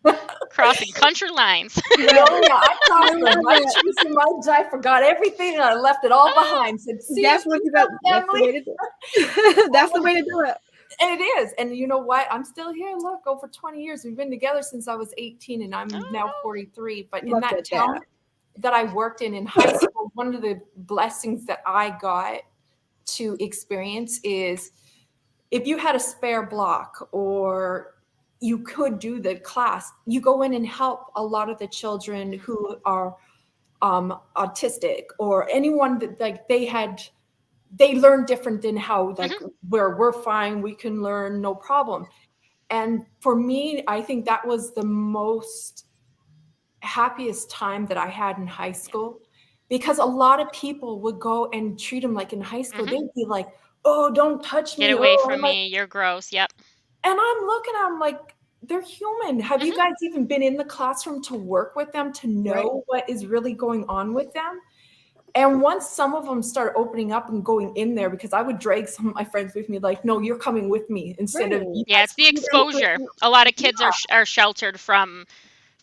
huh? Crossing country lines. Oh, yeah, I crossed them. I chased them. I forgot everything and I left it all behind. Said, see, That's what you got. That's the family. way to do it. That's the way to do it. And it is. And you know what? I'm still here. Look, over 20 years. We've been together since I was 18 and I'm now 43. But in Look that at town that. that I worked in high school, one of the blessings that I got to experience is if you had a spare block or you could do the class, you go in and help a lot of the children who are autistic or anyone that like they learn different than how like where we're fine, we can learn no problem. And for me, I think that was the most happiest time that I had in high school, because a lot of people would go and treat them like in high school. They'd be like, oh, don't touch me. Get away Oh, from I'm like- me. You're gross. Yep. And I'm looking at them like, they're human. Have you guys even been in the classroom to work with them to know what is really going on with them? And once some of them start opening up and going in there, because I would drag some of my friends with me, like, no, you're coming with me instead of you Yeah, guys it's the come there with exposure. me. A lot of kids are sheltered from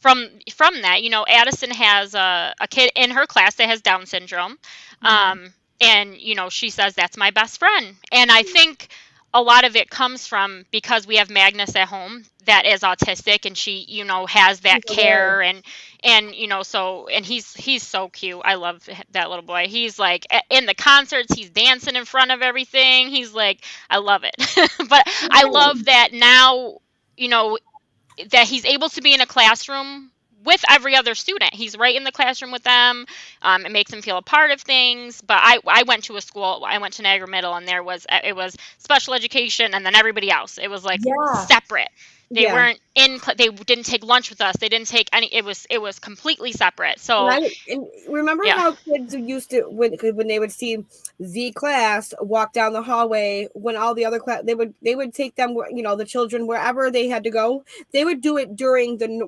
that. Addison has a kid in her class that has Down syndrome. And she says that's my best friend. And I think a lot of it comes from because we have Magnus at home that is autistic, and she has that care and so, and he's so cute. I love that little boy. He's like in the concerts, he's dancing in front of everything. He's like, I love it. But I love that now, that he's able to be in a classroom with every other student. He's right in the classroom with them. It makes him feel a part of things. But I went to a school, I went to Niagara Middle, and it was special education and then everybody else. It was like separate. They weren't they didn't take lunch with us. They didn't take any, it was completely separate. So And remember how kids used to, when they would see the class walk down the hallway, when all the other class, they would take them, the children, wherever they had to go. They would do it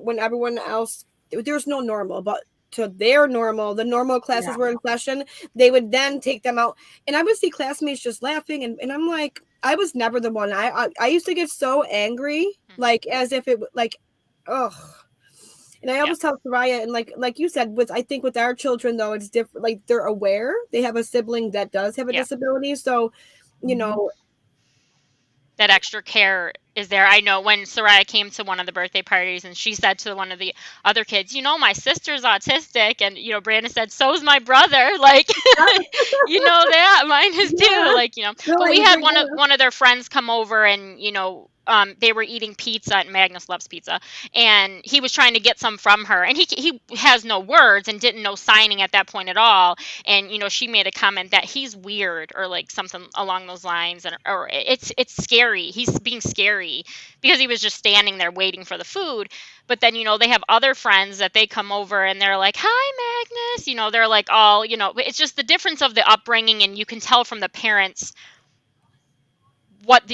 when everyone else, there's no normal, but to their normal, the normal classes were in session, they would then take them out. And I would see classmates just laughing. And I'm like, I was never the one. I used to get so angry, like as if it like, ugh. And I always tell Soraya, and like you said, I think with our children though, it's different. Like they're aware they have a sibling that does have a disability, so that extra care is there. I know when Soraya came to one of the birthday parties and she said to one of the other kids, my sister's autistic, and Brandon said, so's my brother. Like, that mine is too. Like, but we had one of their friends come over, and they were eating pizza, and Magnus loves pizza, and he was trying to get some from her, and he has no words and didn't know signing at that point at all, and she made a comment that he's weird or like something along those lines, or it's scary. He's being scary because he was just standing there waiting for the food. But then they have other friends that they come over and they're like, hi Magnus, they're like all, it's just the difference of the upbringing, and you can tell from the parents what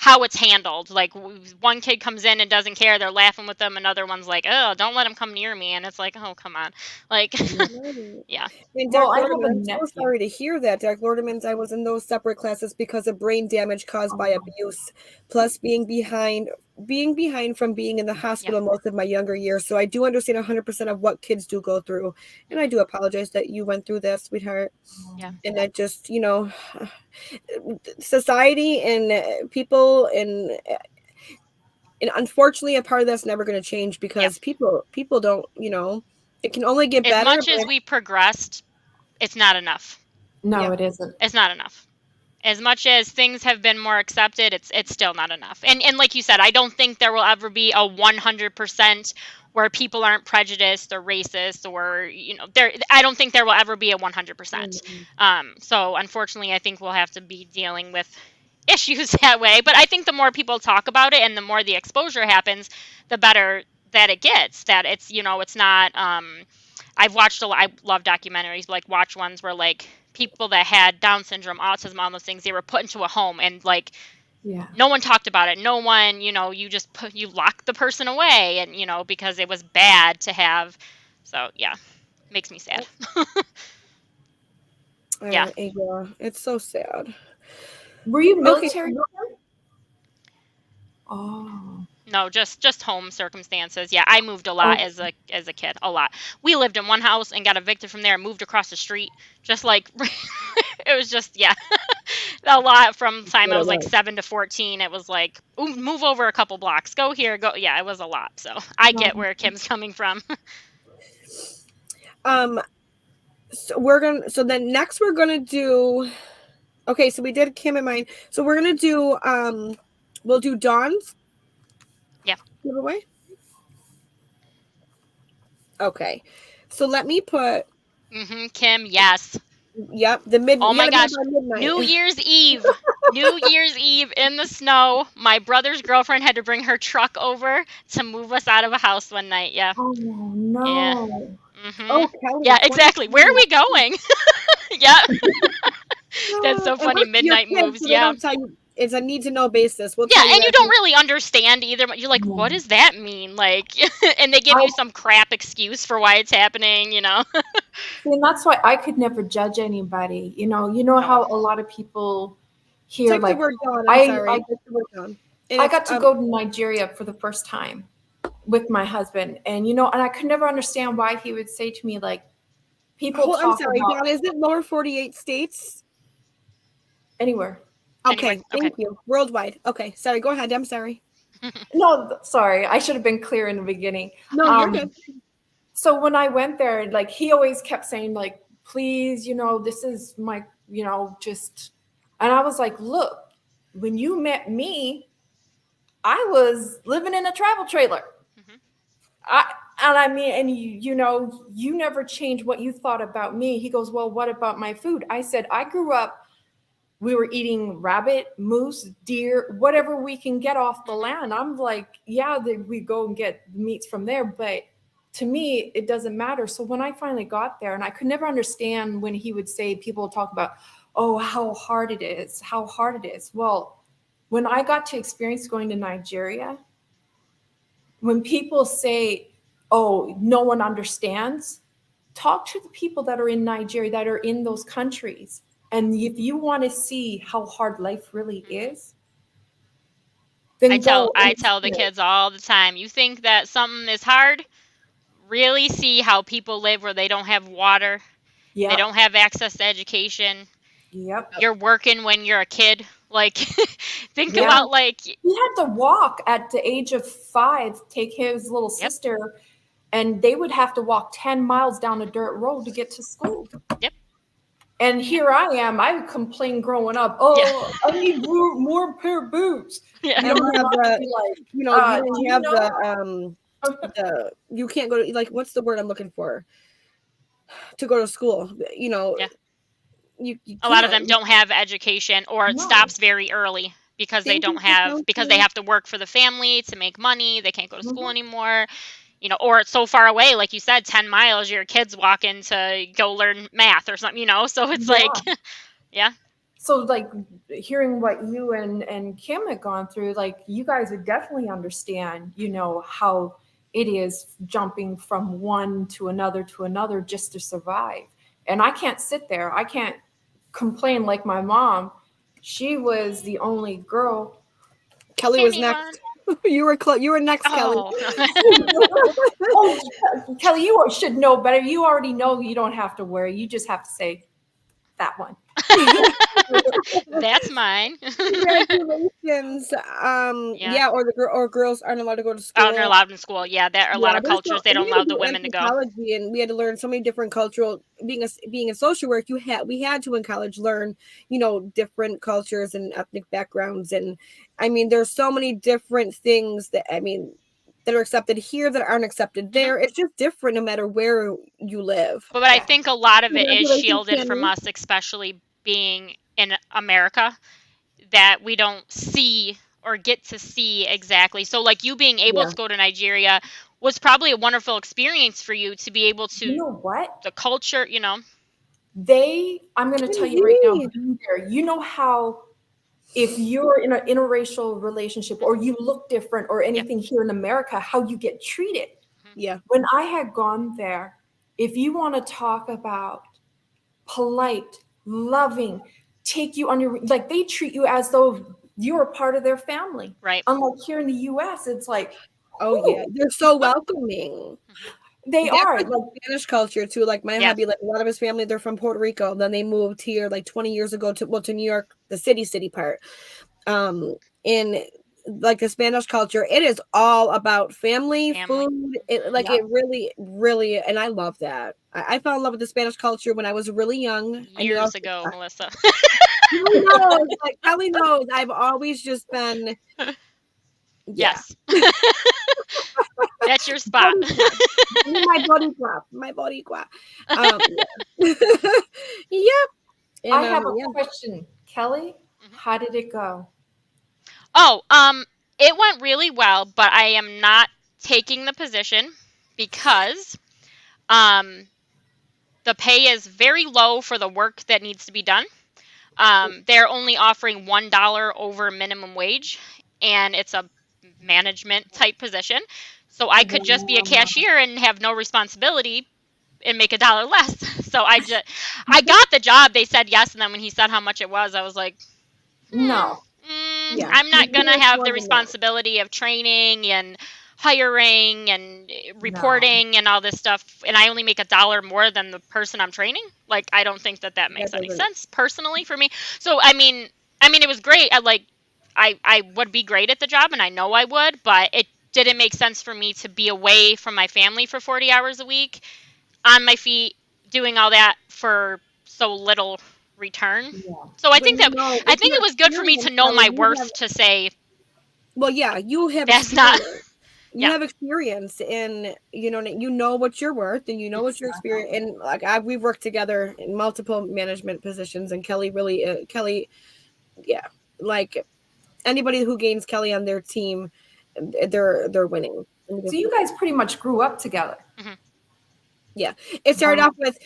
how it's handled. Like one kid comes in and doesn't care, they're laughing with them. Another one's like, oh, don't let him come near me. And it's like, oh, come on. Like, Right. yeah. And Well, Doc I have a Lordeman, I'm so nephew. sorry to hear that, Doc Lordemans. I was in those separate classes because of brain damage caused by abuse, plus being behind from being in the hospital most of my younger years. So I do understand 100% of what kids do go through. And I do apologize that you went through that, sweetheart. Yeah. And that just, society and people and unfortunately a part of that's never going to change because people don't, it can only get As better. much as we progressed, it's not enough. No, Yeah. it isn't. It's not enough. As much as things have been more accepted, it's still not enough. And like you said, I don't think there will ever be a 100% where people aren't prejudiced or racist or I don't think there will ever be a 100%. So unfortunately, I think we'll have to be dealing with issues that way. But I think the more people talk about it and the more the exposure happens, the better that it gets. That it's it's not. I've watched I love documentaries, like watch ones where like people that had Down syndrome, autism, all those things, they were put into a home and like no one talked about it. No one, you just you locked the person away and because it was bad to have. So yeah, makes me sad. Yeah. It's so sad. Were you Okay. military? Oh. No, just home circumstances. Yeah, I moved a lot as a kid, a lot. We lived in one house and got evicted from there and moved across the street. Just like it was just a lot from the time I was like 7 to 14. It was like, ooh, move over a couple blocks, go here, go. Yeah, it was a lot. So I get where Kim's coming from. So then next we're gonna do. Okay, so we did Kim and mine. So we're gonna do we'll do Dawn's. Yeah. Giveaway. Okay, so let me put. Kim, yes. Yep, the mid. Oh my gosh, midnight. New Year's Eve. New Year's Eve in the snow. My brother's girlfriend had to bring her truck over to move us out of a house one night. Yeah. Oh no. Yeah. Oh, Kelly, Yeah, exactly. Where are we going? Yeah. That's so And funny. we're Midnight kids, moves. so they Yeah. don't tell you- It's a need to know basis. We'll Yeah, tell and you as don't we- really understand either. But you're like, what does that mean? Like, and they give you some crap excuse for why it's happening. And that's why I could never judge anybody. You know how a lot of people here Take like the word Dawn. I- I'm sorry. I- Take the word Dawn. And I it's, got to go to Nigeria for the first time with my husband, and and I could never understand why he would say to me like, people Oh, I'm talk sorry, about Dawn. Is it lower 48 states? anywhere. Okay, Anyway, thank you. Worldwide. Okay, sorry. Go ahead. I'm sorry. No, sorry, I should have been clear in the beginning. No, you're good. So when I went there, like he always kept saying like, please, this is my, just, and I was like, look, when you met me, I was living in a travel trailer. You never changed what you thought about me. He goes, well, what about my food? I said, I grew up, we were eating rabbit, moose, deer, whatever we can get off the land. I'm like, yeah, we go and get meats from there, but to me, it doesn't matter. So when I finally got there, and I could never understand when he would say, people talk about, oh, how hard it is. Well, when I got to experience going to Nigeria, when people say, oh, no one understands, talk to the people that are in Nigeria, that are in those countries. And if you want to see how hard life really is, then I tell go the and- kids all the time, you think that something is hard? Really see how people live where they don't have water, Yeah. they don't have access to education. Yep. You're working when you're a kid. Like, think Yeah. about like, He had to walk at the age of 5, take his little sister, and they would have to walk 10 miles down a dirt road to get to school. Yep. And here I am. I would complain growing up. Oh, I need more pair of boots. yeah. You don't have the, Be like, you don't do you have know- you can't go to, like, what's the word I'm looking for? To go to school, Yeah. You A lot of them can't. don't have education, or it No. stops very early because they Thank you don't for have, because they counseling. have to work for the family to make money. They can't go to school Mhm. anymore. Or it's so far away, like you said, 10 miles, your kid's walking to go learn math or something, so it's Yeah. like, yeah. so like hearing what you and Kim had gone through, like you guys would definitely understand, you know, how it is jumping from one to another just to survive. And I can't sit there. I can't complain like my mom. She was the only girl. Kelly was next. You were next, Kelly. Oh, Kelly, you should know better. You already know you don't have to worry. You just have to say that one. That's mine. Congratulations. Yeah, or girls aren't allowed to go to school. Aren't allowed in school. Yeah, there are a lot of there's cultures they don't allow the women to go. Anthropology, and we had to learn so many different cultural. Being a social work, we had to in college learn, you know, different cultures and ethnic backgrounds, and I mean, there's so many different things that that are accepted here that aren't accepted there. It's just different no matter where you live. But I think a lot of it is shielded from us, especially being in America, that we don't see or get to see exactly. So like you being able to go to Nigeria was probably a wonderful experience for you to be able to, you know what? The culture, you know. I'm going to tell you right now, being there, you know how if you're in an interracial relationship or you look different or anything here in America, how you get treated. Yeah. When I had gone there, if you want to talk about polite, loving, take you on your, like they treat you as though you are part of their family. Right. Unlike here in the US, it's like, oh yeah, they're so welcoming. They are like Spanish culture too. Like my hubby, like a lot of his family, they're from Puerto Rico. Then they moved here like 20 years ago to New York, the city part. In like the Spanish culture, it is all about family. Food. It really, and I love that. I fell in love with the Spanish culture when I was really young. Years ago, Melissa. Kelly knows. I've always just been. Yes. That's your spot. my body guap. Yep. And, I have a question, Kelly. How did it go? Oh, it went really well, but I am not taking the position because the pay is very low for the work that needs to be done. They're only offering $1 over minimum wage, and it's a management type position. So I could just be a cashier and have no responsibility and make $1 less. So I got the job. They said yes. And then when he said how much it was, I was like, no, I'm not going to have the responsibility of training and hiring and reporting and all this stuff. And I only make $1 more than the person I'm training. Like, I don't think that makes any sense personally for me. So, I mean, it was great. I would be great at the job, and I know I would, but it didn't make sense for me to be away from my family for 40 hours a week on my feet doing all that for so little return. Yeah. So I think it was good for me to know my worth to say, well, yeah, you have that's not you have experience, and you know what you're worth, and you know what your experience, and like we've worked together in multiple management positions, and Kelly really like anybody who gains Kelly on their team, they're winning. So you guys pretty much grew up together. Mm-hmm. Yeah, it started off with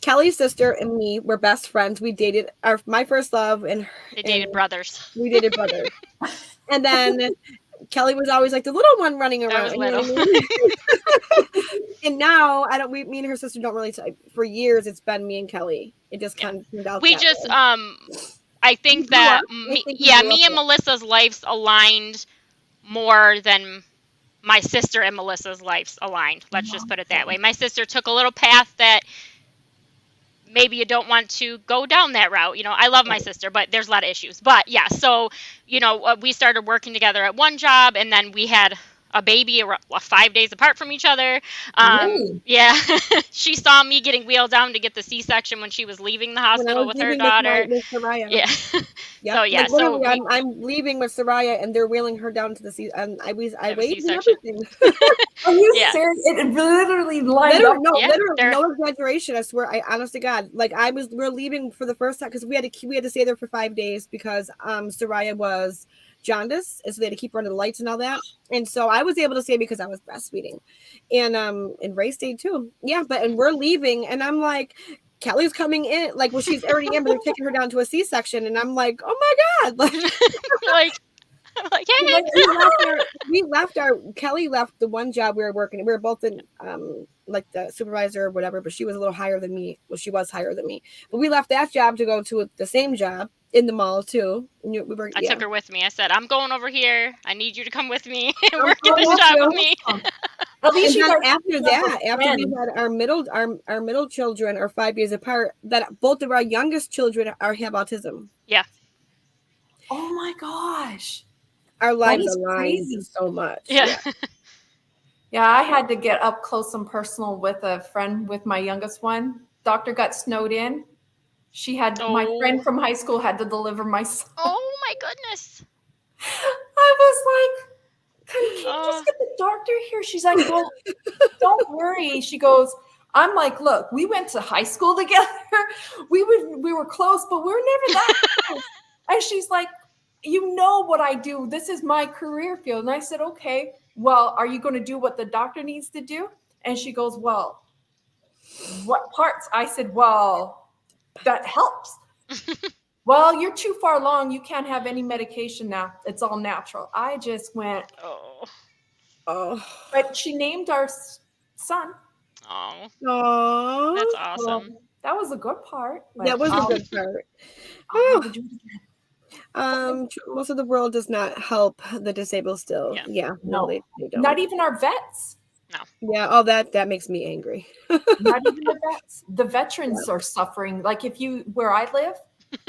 Kelly's sister and me were best friends. We dated my first love, and they dated brothers. We dated brothers, and then Kelly was always like the little one running around. And now me and her sister don't really for years. It's been me and Kelly. It just kind of turned out. We just I think that me and Melissa's lives aligned more than my sister and Melissa's lives aligned. Let's just put it that way. My sister took a little path that maybe you don't want to go down that route. You know, I love my sister, but there's a lot of issues. But yeah, so, we started working together at one job, and then we had a baby 5 days apart from each other. Really? Yeah. She saw me getting wheeled down to get the C-section when she was leaving the hospital with her daughter. With Soraya. Yeah. Yep. So yeah. So I'm leaving with Soraya, and they're wheeling her down to the C. And I waited and everything. Are you serious? It literally lined up. No exaggeration. I swear. I honest to God, like we're leaving for the first time because we had to stay there for 5 days because Soraya was jaundice, and so they had to keep running the lights and all that. And so I was able to stay because I was breastfeeding, and Ray stayed too. Yeah, and we're leaving, and I'm like, Kelly's coming in, like, well, she's already in, but they're taking her down to a C-section, and I'm like, oh my god, like, like hey. like Kelly left the one job we were working. We were both in like the supervisor or whatever, but she was a little higher than me. Well, she was higher than me, but we left that job to go to the same job in the mall too. And I took her with me. I said, I'm going over here. I need you to come with me and work at going this with job you. with me. At least And you then guys after have that, a after we friend. had our middle children are 5 years apart, that both of our youngest children have autism. Yeah. Oh my gosh. Our lives is align crazy. so much. Yeah. Yeah, I had to get up close and personal with a friend with my youngest one. Doctor got snowed in. She had my Oh. friend from high school had to deliver my son. Oh my goodness. I was like, can you just get the doctor here? She's like, well, don't worry. She goes, I'm like, look, we went to high school together. We were close, but we're never that close. And she's like, you know what I do. This is my career field. And I said, okay, well, are you going to do what the doctor needs to do? And she goes, well, what parts? I said, well, that helps. Well, you're too far along. You can't have any medication now. It's all natural. I just went, Oh. but she named our son. Oh. Oh. That's Well, awesome. that was a good part. That was a good part. I'll never do it again. Most of the world does not help the disabled still. Yeah. No, No. they don't. Not even our vets. Yeah, all that makes me angry. Not even the vets. The veterans are suffering. Like where I live,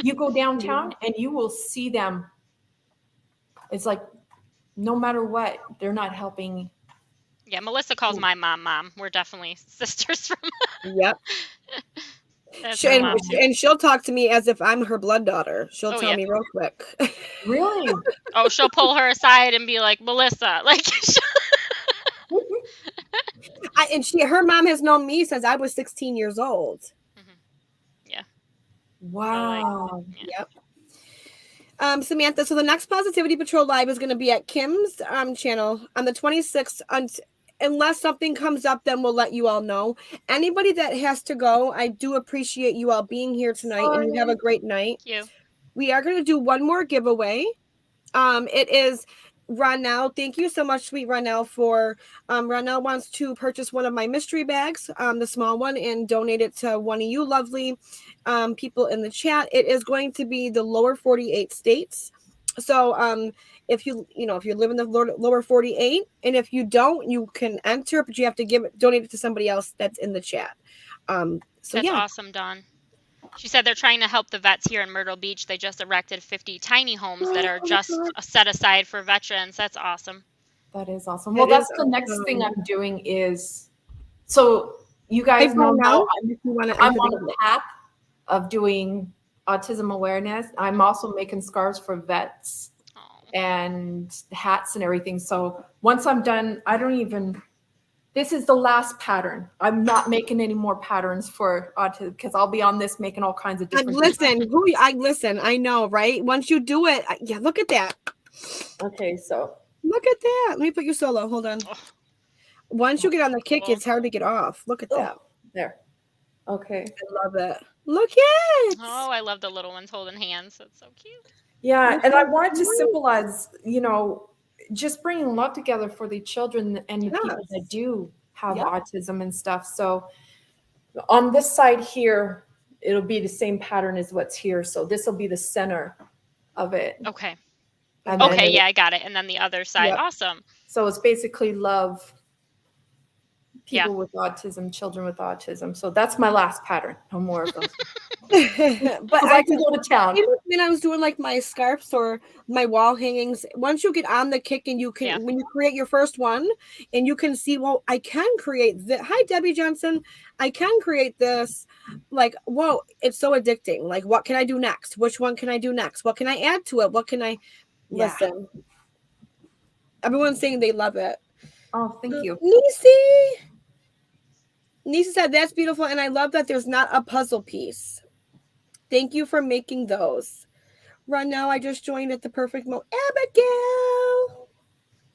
you go downtown and you will see them. It's like, no matter what, they're not helping. Yeah, Melissa calls my mom. We're definitely sisters from. Yep. That's her mom. And she'll talk to me as if I'm her blood daughter. She'll Oh, tell yeah. me real quick. Really? Oh, she'll pull her aside and be like, Melissa, like. Her mom has known me since I was 16 years old. Wow. Yep. Samantha, so the next Positivity Patrol Live is going to be at Kim's channel on the 26th. Unless something comes up, then we'll let you all know. Anybody that has to go, I do appreciate you all being here tonight, and you have a great night. Thank you. We are going to do one more giveaway. It is Ronell. Thank you so much, sweet Ronell, for Ronell wants to purchase one of my mystery bags, the small one, and donate it to one of you lovely people in the chat. It is going to be the lower 48 states. So if you live in the lower 48, and if you don't, you can enter, but you have to donate it to somebody else that's in the chat. That's awesome, Dawn. She said they're trying to help the vets here in Myrtle Beach. They just erected 50 tiny homes that are just set aside for veterans. That's awesome. That is awesome. Well, that's the next thing I'm doing is, so you guys know now I'm on a path of doing autism awareness. I'm also making scarves for vets and hats and everything. So once I'm done, this is the last pattern. I'm not making any more patterns for autism because I'll be on this making all kinds of different Listen, I know, right? Once you do it, look at that. Okay, so look at that. Let me put you solo. Hold on. Once you get on the kick, it's hard to get off. Look at that. There. Okay. I love it. Look at it. Oh, I love the little ones holding hands. That's so cute. Yeah, and I wanted to symbolize, just bringing love together for the children and the people that do have autism and stuff. So on this side here, it'll be the same pattern as what's here. So this will be the center of it. Okay. And okay, I got it. And then the other side. Yep. Awesome. So it's basically love people with autism, children with autism. So that's my last pattern. No more of those. But I can go to town. When I was doing like my scarves or my wall hangings, once you get on the kick and you can, when you create your first one and you can see, well, I can create this. Hi, Debbie Johnson. I can create this. Like, whoa, it's so addicting. Like, what can I do next? Which one can I do next? What can I add to it? What can I listen? Everyone's saying they love it. Oh, thank you. Nisi said, that's beautiful. And I love that there's not a puzzle piece. Thank you for making those. Run now. I just joined at the perfect moment. Abigail.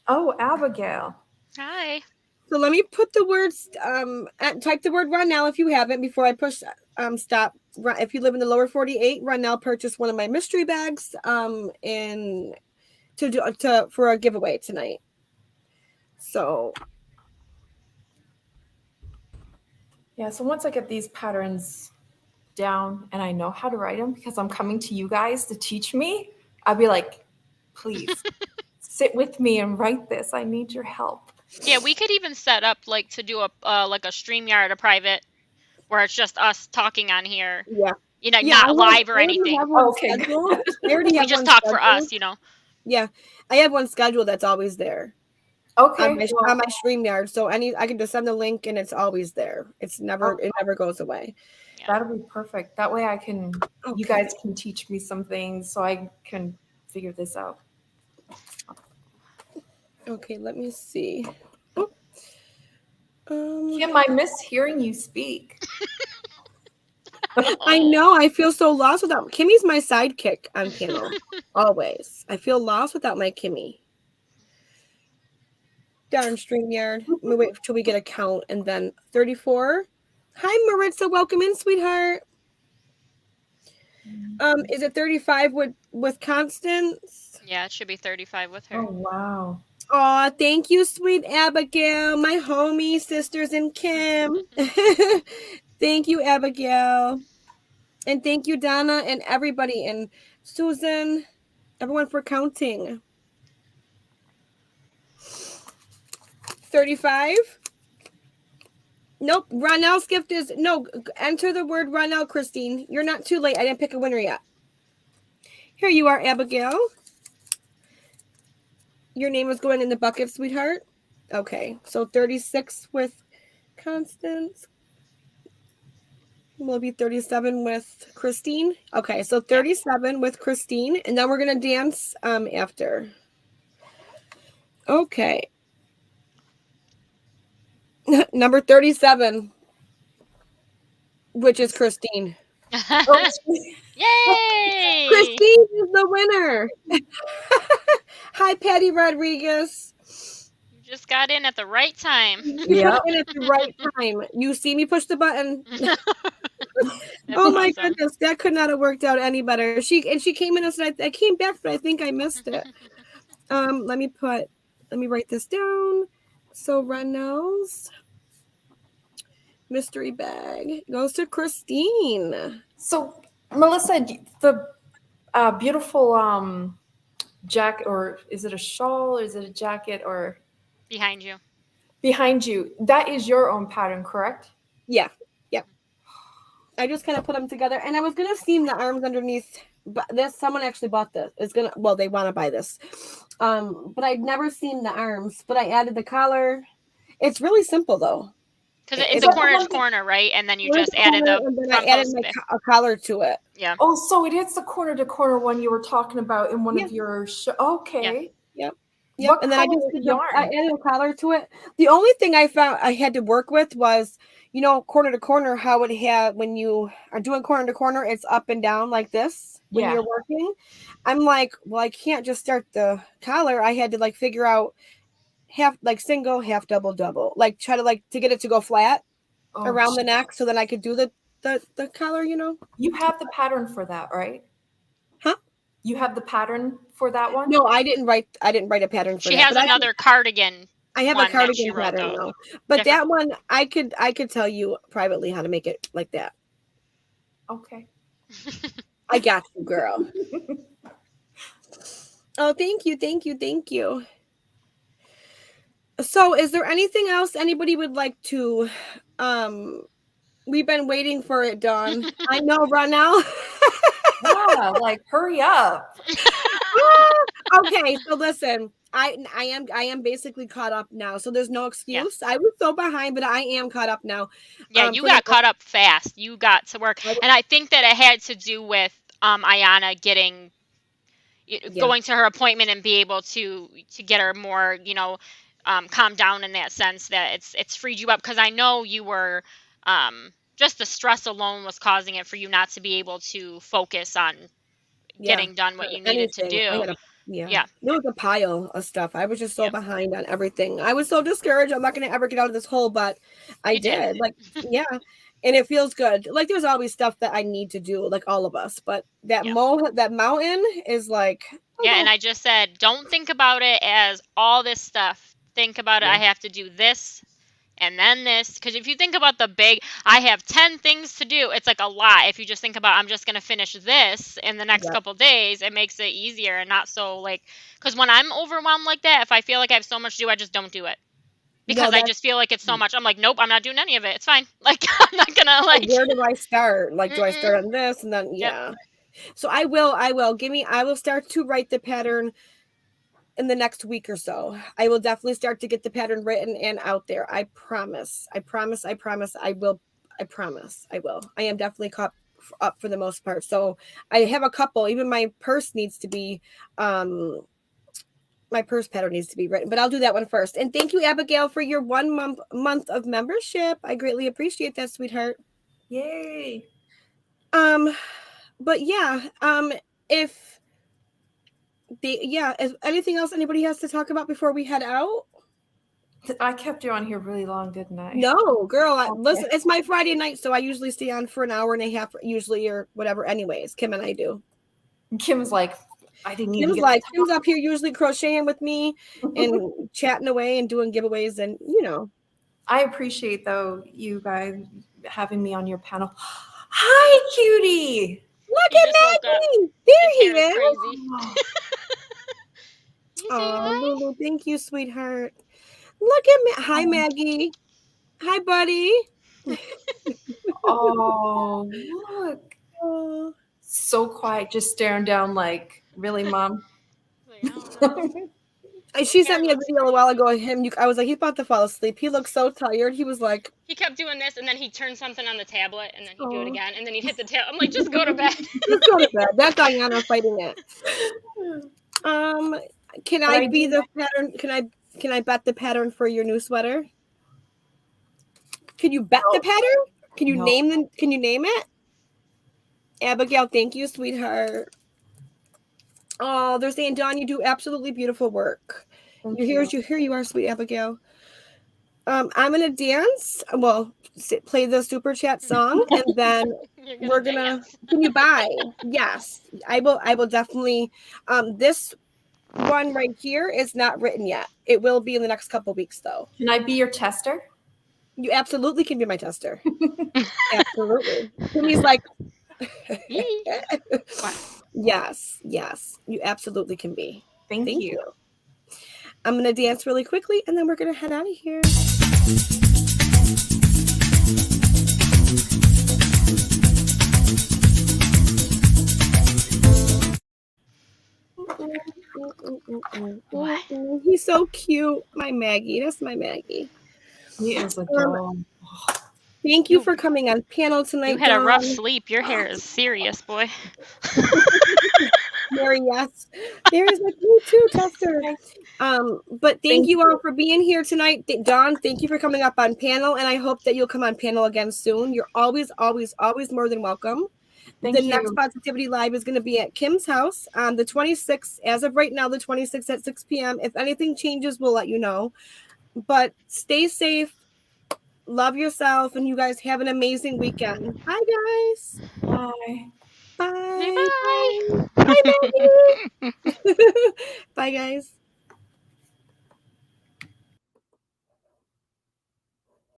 Oh, Abigail. Hi. So let me put the words, type the word run now if you haven't before I push stop. If you live in the lower 48, run now, purchase one of my mystery bags in for a giveaway tonight. So Yeah, so once I get these patterns down and I know how to write them, because I'm coming to you guys to teach me, I'll be like, please sit with me and write this. I need your help. Yeah, we could even set up like to do a like a StreamYard, a private, where it's just us talking on here. yeah. You know, Yeah, not I live or already anything. have one Okay, scheduled. good. I already We have just one talk for scheduled. us, you know. Yeah, I have one scheduled that's always there Okay, on well, my StreamYard. So I can just send the link and it's always there. It never goes away. that'll be perfect. That way I can, you Okay. guys can teach me some things so I can figure this out. Okay, let me see. Kim, I miss hearing you speak. I know. I feel so lost without Kimmy's my sidekick on panel. Always. I feel lost without my Kimmy. Darn StreamYard. Let me wait till we get a count and then 34. Hi Maritza, welcome in, sweetheart. Is it 35 with Constance? Yeah, it should be 35 with her. Oh, wow. Aw, thank you, sweet Abigail, my homie, sisters, and Kim. Thank you, Abigail. And thank you, Donna, and everybody, and Susan, everyone for counting. 35? Nope. Ronell's gift is, no, enter the word Ronell, Christine. You're not too late. I didn't pick a winner yet. Here you are, Abigail. Your name is going in the bucket, sweetheart. Okay, so 36 with Constance. Will be 37 with Christine. Okay, so 37 with Christine, and then we're gonna dance after. Okay. Number 37, which is Christine. Oh, Yay! Christine is the winner. Hi, Patty Rodriguez. You just got in at the right time. Yeah, and at the right time. You see me push the button. That's Oh my awesome. goodness, that could not have worked out any better. She came in and said, I came back, but I think I missed it. Let me write this down. So Ronell's mystery bag goes to Christine. so, Melissa, the beautiful jacket, or is it a shawl, or is it a jacket, or Behind you. behind you, that is your own pattern, correct? Yeah. Yep. I just kind of put them together, and I was gonna seam the arms underneath, but someone actually bought this. They want to buy this. But I'd never seamed the arms, but I added the collar. It's really simple though. Because it's It's a like corner to something- corner, right? And then you Where's just the added collar, the and then front I added post my bit. a collar to it. Yeah. Oh, so it is the corner to corner one you were talking about in one Yeah. of your okay. Yep. What And then I color just did yarn? I added a collar to it. The only thing I found I had to work with was, corner to corner, how it had when you are doing corner to corner, it's up and down like this when Yeah. you're working. I'm like, well, I can't just start the collar. I had to like figure out half like single, half double, double. Like try to get it to go flat Oh, around the neck so then I could do the collar, You have the pattern for that, right? Huh? You have the pattern for that one? No, I didn't write a pattern for She that. has but another cardigan. I have one a that she cardigan wrote, pattern though. though. But Different. that one I could tell you privately how to make it like that. Okay. I got you, girl. Oh, thank you. So is there anything else anybody would like to we've been waiting for it, Dawn. I know, Ronell. Yeah, like hurry up. Okay, so listen, I am basically caught up now, so there's no excuse. I was so behind, but I am caught up now. Yeah, you for got the- caught up fast. You got to work. And I think that it had to do with Ayana going to her appointment and be able to get her more, calm down in that sense that it's freed you up. Because I know you were just the stress alone was causing it for you not to be able to focus on getting done what you needed to anything. do. Yeah. There was a pile of stuff. I was just so Yeah. behind on everything. I was so discouraged. I'm not going to ever get out of this hole, but I You did. did. Like, yeah. And it feels good. Like, there's always stuff that I need to do, like all of us. But that Yeah. that mountain is like, Yeah, and I just said, don't think about it as all this stuff. Think about it. Yeah. I have to do this and then this. Because if you think about the big, I have 10 things to do, it's like a lot. If you just think about, I'm just going to finish this in the next Yeah. couple days, it makes it easier and not so like, because when I'm overwhelmed like that, if I feel like I have so much to do, I just don't do it. Because I just feel like it's so much. I'm like, nope, I'm not doing any of it. It's fine. Like, I'm not going to like. where do I start? Like, do I Mm-mm. start on this? And then, Yep. yeah. So I will start to write the pattern in the next week or so. I will definitely start to get the pattern written and out there. I promise. I promise. I promise. I will. I promise. I will. I am definitely caught up for the most part. So I have a couple. Even my purse needs to be, my purse pattern needs to be written, but I'll do that one first. And thank you, Abigail, for your 1 month of membership. I greatly appreciate that, sweetheart. Yay. But yeah, if anything else anybody has to talk about before we head out? I kept you on here really long, didn't I? No, girl. Okay. Listen, it's my Friday night, so I usually stay on for an hour and a half, usually, or whatever. Anyways, Kim and I do. Kim's like, I didn't even Kim's up here usually crocheting with me and chatting away and doing giveaways, and I appreciate though you guys having me on your panel. Hi, cutie. Look He at just woke up. Maggie. There he His hair is. crazy. Oh, You say Oh, hi? Lulu, thank you, sweetheart. Look at me. Hi, Maggie. Hi, buddy. oh, look. Oh. So quiet, just staring down like, really, Mom? Like, I don't know. And she sent me a video a while ago of him. I was like, he's about to fall asleep. He looked so tired. He was like, He kept doing this, and then he'd turn something on the tablet, and then he'd do it Aw. again, and then he'd hit the tablet. I'm like, just go to bed. let's go to bed. That's Diana fighting it. Can But I I be do- the pattern? Can I bet the pattern for your new sweater? Can you bet the pattern? Can you No. Can you name it? Abigail, thank you, sweetheart. Oh, they're saying, Dawn, you do absolutely beautiful work. Thank Here you are, sweet Abigail. I'm gonna dance. Well, play the super chat song, and then we're gonna. dance. Can you buy? Yes, I will. I will definitely. This one right here is not written yet. It will be in the next couple weeks, though. Can I be your tester? You absolutely can be my tester. Absolutely. Timmy's like, yes, you absolutely can be. Thank you. I'm gonna dance really quickly, and then we're gonna head out of here. He's so cute, my Maggie. That's my Maggie. He is adorable. Thank you for coming on panel tonight. You had a rough Dawn. sleep. Your hair is serious, boy. Mary, yes. There's like you too, Tester. But thank you all for being here tonight. Dawn, thank you for coming up on panel, and I hope that you'll come on panel again soon. You're always more than welcome. Thank The you. next Positivity Live is going to be at Kim's house on the 26th. As of right now, the 26th at 6 p.m. If anything changes, we'll let you know. But stay safe. Love yourself, and you guys have an amazing weekend. Hi, guys. Bye. Bye. Bye. Bye, Maggie. Bye, guys.